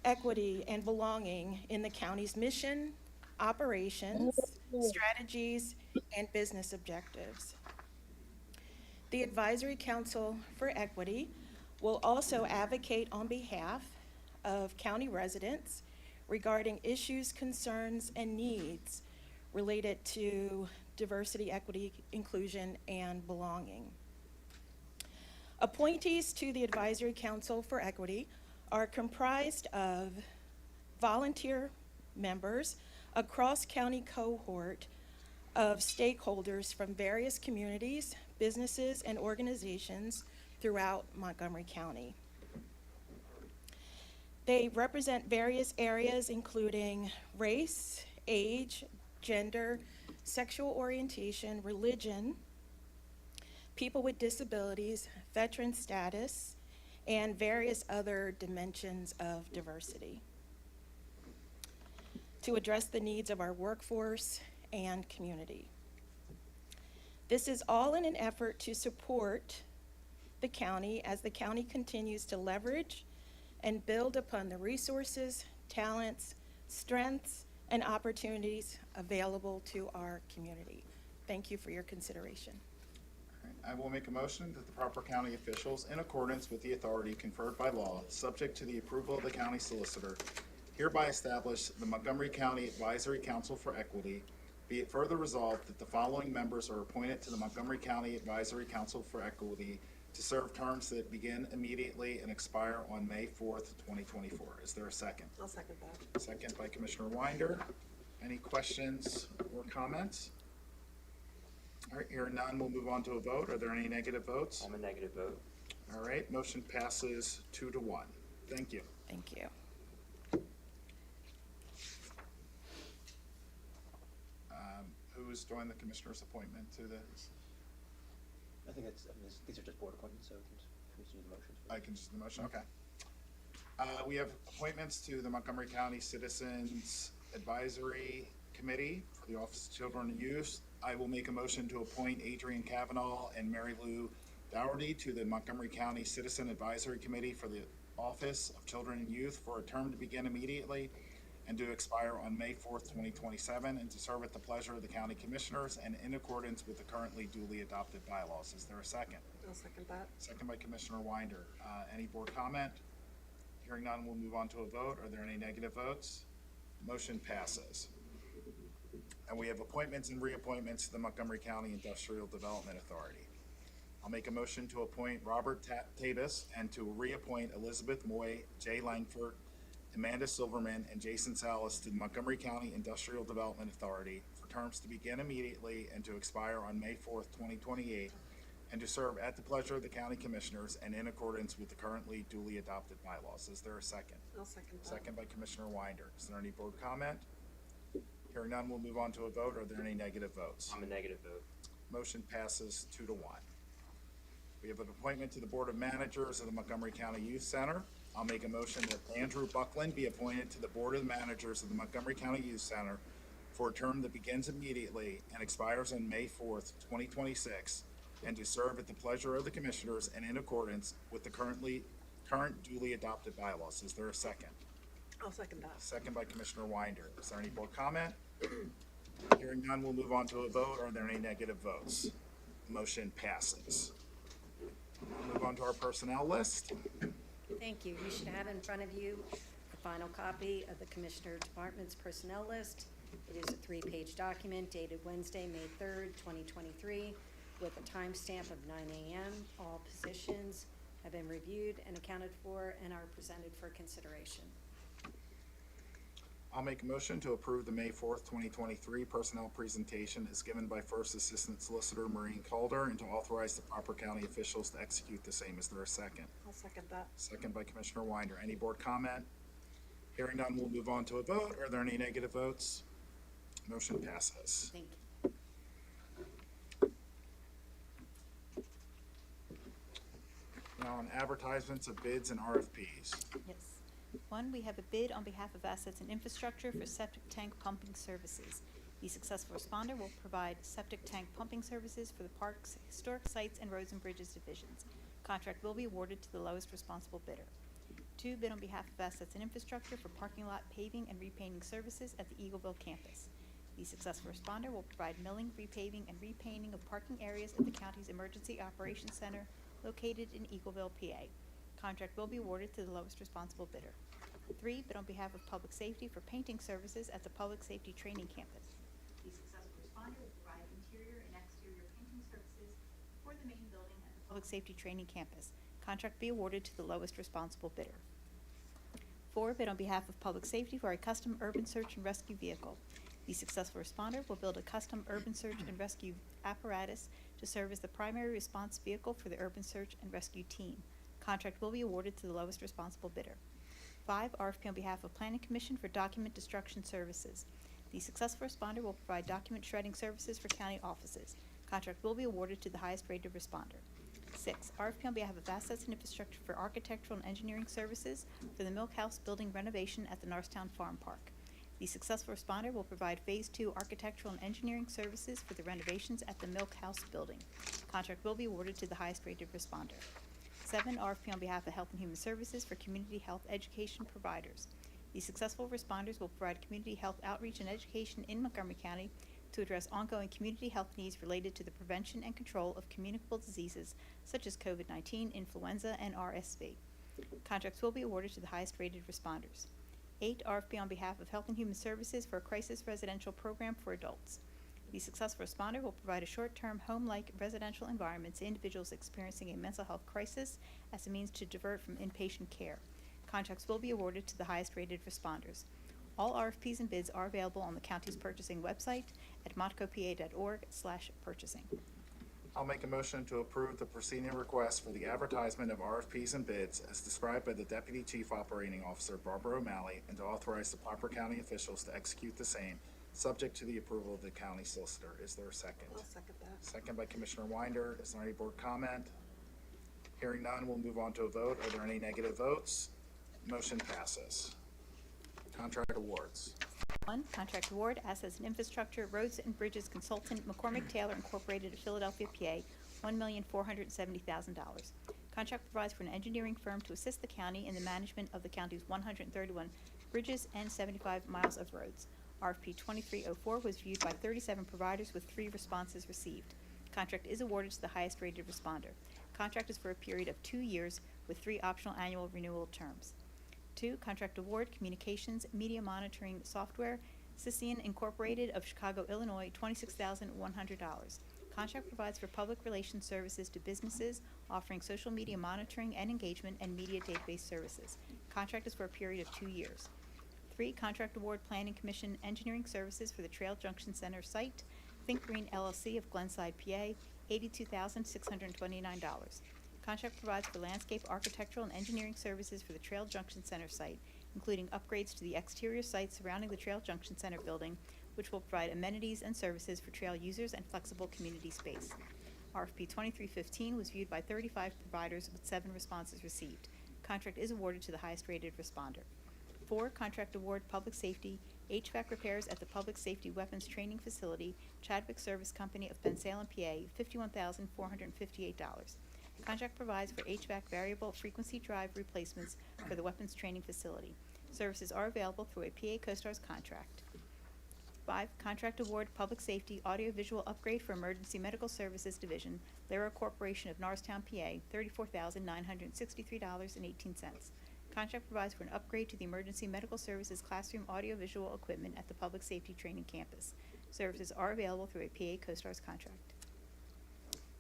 equity and belonging in the county's mission, operations, strategies, and business objectives. The Advisory Council for Equity will also advocate on behalf of county residents regarding issues, concerns, and needs related to diversity, equity, inclusion, and belonging. Appointees to the Advisory Council for Equity are comprised of volunteer members, a cross-county cohort of stakeholders from various communities, businesses, and organizations throughout Montgomery County. They represent various areas including race, age, gender, sexual orientation, religion, people with disabilities, veteran status, and various other dimensions of diversity to address the needs of our workforce and community. This is all in an effort to support the county as the county continues to leverage and build upon the resources, talents, strengths, and opportunities available to our community. Thank you for your consideration. I will make a motion that the proper county officials, in accordance with the authority conferred by law, subject to the approval of the county solicitor, hereby establish the Montgomery County Advisory Council for Equity. Be it further resolved that the following members are appointed to the Montgomery County Advisory Council for Equity to serve terms that begin immediately and expire on May 4th, 2024. Is there a second? I'll second that. Second by Commissioner Winder. Any questions or comments? All right, hearing none, we'll move on to a vote. Are there any negative votes? I'm a negative vote. All right, motion passes 2-1. Thank you. Thank you. Who is doing the commissioner's appointment to the? I think these are just board appointments, so we can just do the motions. I can just do the motion, okay. We have appointments to the Montgomery County Citizens Advisory Committee for the Office of Children and Youth. I will make a motion to appoint Adrian Kavanaugh and Mary Lou Dougherty to the Montgomery County Citizen Advisory Committee for the Office of Children and Youth for a term to begin immediately and to expire on May 4th, 2027, and to serve at the pleasure of the county commissioners and in accordance with the currently duly adopted bylaws. Is there a second? I'll second that. Second by Commissioner Winder. Any board comment? Hearing none, we'll move on to a vote. Are there any negative votes? Motion passes. And we have appointments and reappointments to the Montgomery County Industrial Development Authority. I'll make a motion to appoint Robert Tabus and to reappoint Elizabeth Moy, Jay Langford, Amanda Silverman, and Jason Salas to the Montgomery County Industrial Development Authority for terms to begin immediately and to expire on May 4th, 2028, and to serve at the pleasure of the county commissioners and in accordance with the currently duly adopted bylaws. Is there a second? I'll second that. Second by Commissioner Winder. Is there any board comment? Hearing none, we'll move on to a vote. Are there any negative votes? I'm a negative vote. Motion passes 2-1. We have an appointment to the Board of Managers of the Montgomery County Youth Center. I'll make a motion that Andrew Buckland be appointed to the Board of Managers of the Montgomery County Youth Center for a term that begins immediately and expires on May 4th, 2026, and to serve at the pleasure of the commissioners and in accordance with the current duly adopted bylaws. Is there a second? I'll second that. Second by Commissioner Winder. Is there any board comment? Hearing none, we'll move on to a vote. Are there any negative votes? Motion passes. Move on to our personnel list. Thank you. You should have in front of you the final copy of the Commissioner Department's personnel list. It is a 3-page document dated Wednesday, May 3rd, 2023, with a timestamp of 9 a.m. All positions have been reviewed and accounted for and are presented for consideration. I'll make a motion to approve the May 4th, 2023 personnel presentation as given by First Assistant Solicitor Maureen Calder and to authorize the proper county officials to execute the same. Is there a second? I'll second that. Second by Commissioner Winder. Any board comment? Hearing none, we'll move on to a vote. Are there any negative votes? Motion passes. Thank you. Now on advertisements of bids and RFPs. Yes. One, we have a bid on behalf of Assets and Infrastructure for septic tank pumping services. The successful responder will provide septic tank pumping services for the parks, historic sites, and roads and bridges divisions. Contract will be awarded to the lowest responsible bidder. Two, bid on behalf of Assets and Infrastructure for parking lot paving and repainting services at the Eagleville campus. The successful responder will provide milling, repaving, and repainting of parking areas at the county's Emergency Operations Center located in Eagleville, PA. Contract will be awarded to the lowest responsible bidder. Three, bid on behalf of Public Safety for painting services at the Public Safety Training Campus. The successful responder will provide interior and exterior painting services for the main building at the Public Safety Training Campus. Contract be awarded to the lowest responsible bidder. Four, bid on behalf of Public Safety for a custom urban search and rescue vehicle. The successful responder will build a custom urban search and rescue apparatus to serve as the primary response vehicle for the urban search and rescue team. Contract will be awarded to the lowest responsible bidder. 5, RFP on behalf of Planning Commission for document destruction services. The successful responder will provide document shredding services for county offices. Contract will be awarded to the highest rated responder. 6, RFP on behalf of Assets and Infrastructure for architectural and engineering services for the Milk House building renovation at the Norristown Farm Park. The successful responder will provide Phase 2 architectural and engineering services for the renovations at the Milk House building. Contract will be awarded to the highest rated responder. 7, RFP on behalf of Health and Human Services for community health education providers. The successful responders will provide community health outreach and education in Montgomery County to address ongoing community health needs related to the prevention and control of communicable diseases such as COVID-19, influenza, and RSV. Contracts will be awarded to the highest rated responders. 8, RFP on behalf of Health and Human Services for a crisis residential program for adults. The successful responder will provide a short-term home-like residential environment to individuals experiencing a mental health crisis as a means to divert from inpatient care. Contracts will be awarded to the highest rated responders. All RFPs and bids are available on the county's purchasing website at montcopa.org/purchasing. I'll make a motion to approve the preceding request for the advertisement of RFPs and bids as described by the Deputy Chief Operating Officer Barbara O'Malley and to authorize the proper county officials to execute the same, subject to the approval of the county solicitor. Is there a second? I'll second that. Second by Commissioner Winder. Is there any board comment? Hearing none, we'll move on to a vote. Are there any negative votes? Motion passes. Contract awards. 1, contract award, Assets and Infrastructure, Roads and Bridges Consultant, McCormick Taylor Incorporated of Philadelphia, PA, $1,470,000. Contract provides for an engineering firm to assist the county in the management of the county's 131 bridges and 75 miles of roads. RFP 2304 was viewed by 37 providers with 3 responses received. Contract is awarded to the highest rated responder. Contract is for a period of 2 years with 3 optional annual renewal terms. 2, contract award, Communications Media Monitoring Software, Cision Incorporated of Chicago, Illinois, $26,100. Contract provides for public relations services to businesses offering social media monitoring and engagement and media database services. Contract is for a period of 2 years. 3, contract award, Planning Commission Engineering Services for the Trail Junction Center site, Think Green LLC of Glenside, PA, $82,629. Contract provides for landscape architectural and engineering services for the Trail Junction Center site, including upgrades to the exterior site surrounding the Trail Junction Center building, which will provide amenities and services for trail users and flexible community space. RFP 2315 was viewed by 35 providers with 7 responses received. Contract is awarded to the highest rated responder. 4, contract award, Public Safety, HVAC repairs at the Public Safety Weapons Training Facility, Chadwick Service Company of Bensalem, PA, $51,458. Contract provides for HVAC variable frequency drive replacements for the weapons training facility. Services are available through a PA CoStarz contract. 5, contract award, Public Safety audiovisual upgrade for Emergency Medical Services Division, Lera Corporation of Norristown, PA, $34,963.18. Contract provides for an upgrade to the Emergency Medical Services classroom audiovisual equipment at the Public Safety Training Campus. Services are available through a PA CoStarz contract.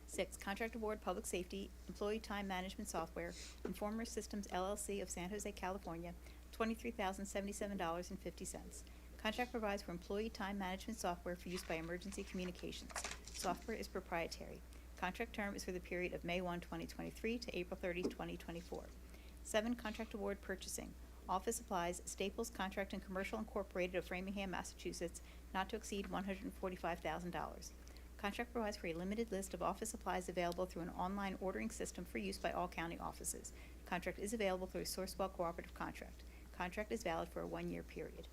6, contract award, Public Safety Employee Time Management Software, Informer Systems LLC of San Jose, California, $23,077.50. Contract provides for employee time management software for use by emergency communications. Software is proprietary. Contract term is for the period of May 1, 2023 to April 30, 2024. 7, contract award purchasing. Office supplies, Staples Contract and Commercial Incorporated of Framingham, Massachusetts, not to exceed $145,000. Contract provides for a limited list of office supplies available through an online ordering system for use by all county offices. Contract is available through a Sourcewell cooperative contract. Contract is valid for a 1-year period.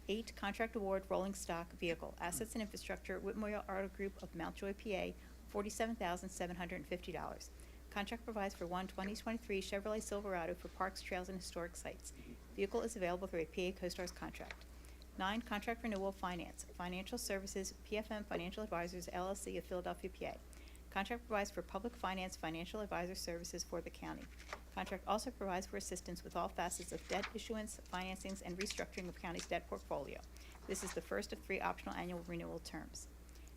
8, contract award rolling stock vehicle, assets and infrastructure, Whitmore Auto Group of Mountjoy, PA, $47,750. Contract provides for 2023 Chevrolet Silverado for parks, trails, and historic sites. Vehicle is available through a PA CoStars contract. 9, contract renewal finance, financial services, PFM Financial Advisors, LLC of Philadelphia, PA. Contract provides for public finance financial advisor services for the county. Contract also provides for assistance with all facets of debt issuance, financings, and restructuring of county's debt portfolio. This is the first of 3 optional annual renewal terms.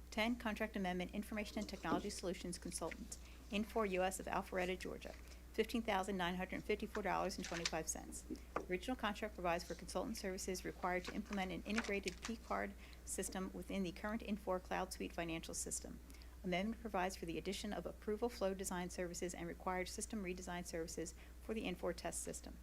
10, contract amendment, Information and Technology Solutions Consultant, Infor US of Alpharetta, Georgia, $15,954.25. The original contract provides for consultant services required to implement an integrated P-card system within the current Infor Cloud Suite financial system. Amendment provides for the addition of approval flow design services and required system redesign services for the Infor test system.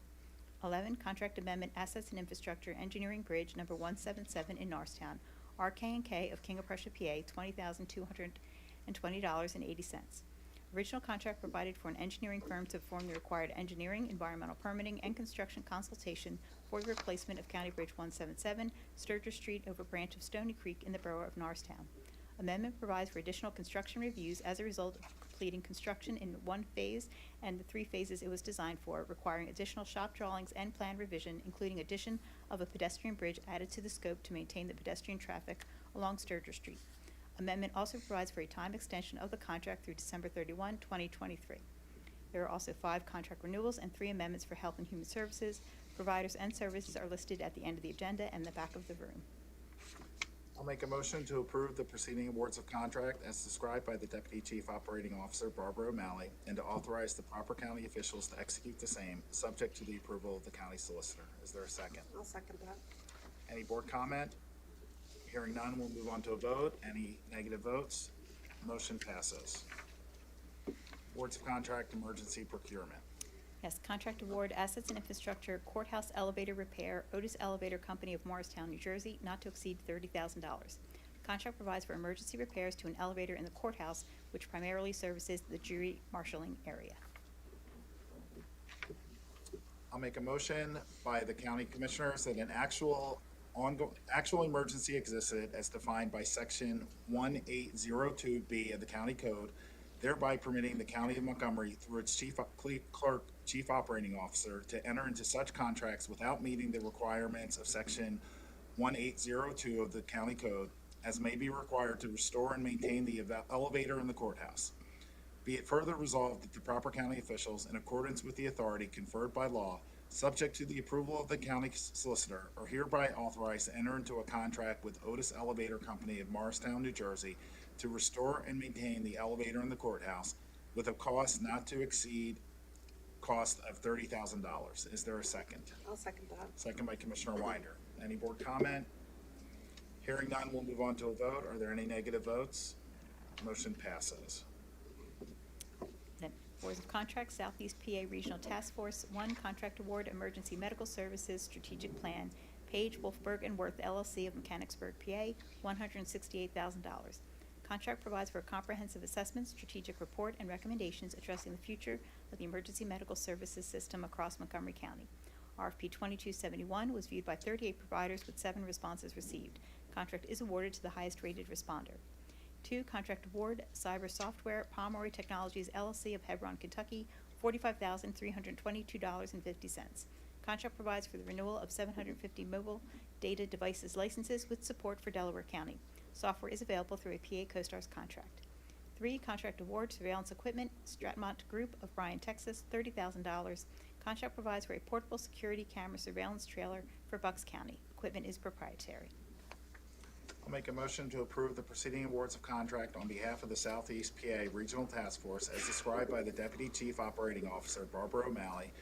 11, contract amendment, Assets and Infrastructure, Engineering Bridge number 177 in Norristown, RK&K of King of Prussia, PA, $20,220.80. Original contract provided for an engineering firm to perform the required engineering, environmental permitting, and construction consultation for the replacement of County Bridge 177, Sturgis Street over branch of Stony Creek in the borough of Norristown. Amendment provides for additional construction reviews as a result of completing construction in 1 phase and the 3 phases it was designed for, requiring additional shop drawings and plan revision, including addition of a pedestrian bridge added to the scope to maintain the pedestrian traffic along Sturgis Street. Amendment also provides for a time extension of the contract through December 31, 2023. There are also 5 contract renewals and 3 amendments for health and human services. Providers and services are listed at the end of the agenda and the back of the room. I'll make a motion to approve the preceding awards of contract as described by the Deputy Chief Operating Officer, Barbara O'Malley, and to authorize the proper county officials to execute the same, subject to the approval of the county solicitor. Is there a second? I'll second that. Any board comment? Hearing none, we'll move on to a vote. Any negative votes? Motion passes. Awards of contract, emergency procurement. Yes, contract award, Assets and Infrastructure, Courthouse Elevator Repair, Otis Elevator Company of Morristown, New Jersey, not to exceed $30,000. Contract provides for emergency repairs to an elevator in the courthouse, which primarily services the jury marshalling area. I'll make a motion by the county commissioners that an actual emergency existed as defined by section 1802B of the county code, thereby permitting the county of Montgomery through its chief operating officer to enter into such contracts without meeting the requirements of section 1802 of the county code as may be required to restore and maintain the elevator in the courthouse. Be it further resolved that the proper county officials, in accordance with the authority conferred by law, subject to the approval of the county solicitor, are hereby authorized to enter into a contract with Otis Elevator Company of Morristown, New Jersey, to restore and maintain the elevator in the courthouse with a cost not to exceed cost of $30,000. Is there a second? I'll second that. Second by Commissioner Winder. Any board comment? Hearing none, we'll move on to a vote. Are there any negative votes? Motion passes. Then, Boards of Contracts, Southeast PA Regional Task Force, 1, contract award, Emergency Medical Services Strategic Plan, Page, Wolfberg, and Worth LLC of Mechanicsburg, PA, $168,000. Contract provides for a comprehensive assessment, strategic report, and recommendations addressing the future of the emergency medical services system across Montgomery County. RFP 2271 was viewed by 38 providers with 7 responses received. Contract is awarded to the highest rated responder. 2, contract award, Cyber Software, Pomeroy Technologies LLC of Hebron, Kentucky, $45,322.50. Contract provides for the renewal of 750 mobile data devices licenses with support for Delaware County. Software is available through a PA CoStars contract. 3, contract award, Surveillance Equipment, Stratmont Group of Bryan, Texas, $30,000. Contract provides for a portable security camera surveillance trailer for Bucks County. Equipment is proprietary. I'll make a motion to approve the preceding awards of contract on behalf of the Southeast PA Regional Task Force as described by the Deputy Chief Operating Officer, Barbara O'Malley,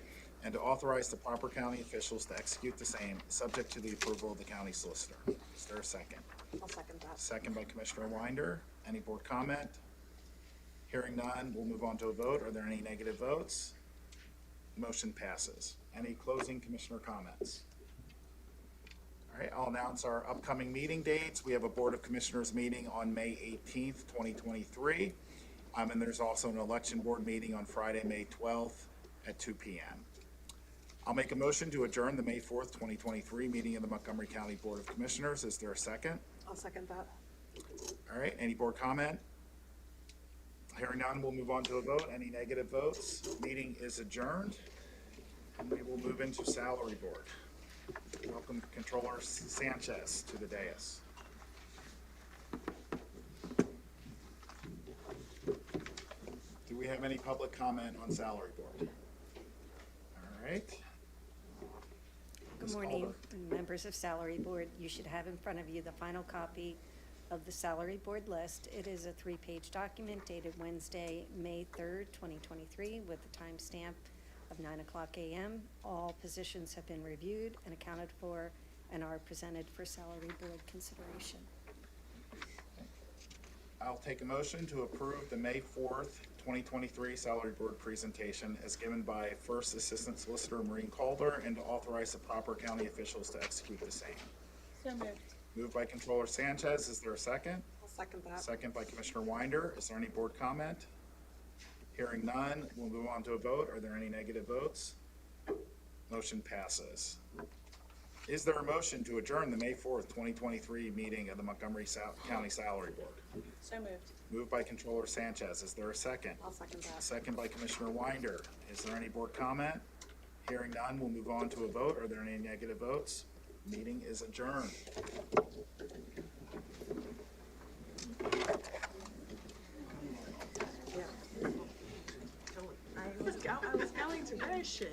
and to authorize the proper county officials to execute the same, subject to the approval of the county solicitor. Is there a second? I'll second that. Second by Commissioner Winder. Any board comment? Hearing none, we'll move on to a vote. Are there any negative votes? Motion passes. Any closing commissioner comments? All right, I'll announce our upcoming meeting dates. We have a Board of Commissioners meeting on May 18th, 2023. And there's also an election board meeting on Friday, May 12th at 2 p.m. I'll make a motion to adjourn the May 4th, 2023 meeting of the Montgomery County Board of Commissioners. Is there a second? I'll second that. All right, any board comment? Hearing none, we'll move on to a vote. Any negative votes? Meeting is adjourned. And we will move into salary board. Welcome Controller Sanchez to the dais. Do we have any public comment on salary board? All right. Good Ms. morning, Calder. members of Salary Board. You should have in front of you the final copy of the Salary Board list. It is a 3-page document dated Wednesday, May 3rd, 2023, with a timestamp of 9:00 a.m. All positions have been reviewed and accounted for and are presented for Salary Board consideration. I'll take a motion to approve the May 4th, 2023 salary board presentation as given by First Assistant Solicitor Maureen Calder and to authorize the proper county officials to execute the same. So moved. Moved by Controller Sanchez. Is there a second? I'll second that. Second by Commissioner Winder. Is there any board comment? Hearing none, we'll move on to a vote. Are there any negative votes? Motion passes. Is there a motion to adjourn the May 4th, 2023 meeting of the Montgomery County Salary Board? So moved. Moved by Controller Sanchez. Is there a second? I'll second that. Second by Commissioner Winder. Is there any board comment? Hearing none, we'll move on to a vote. Are there any negative votes? Meeting is adjourned. I was going to, where is she?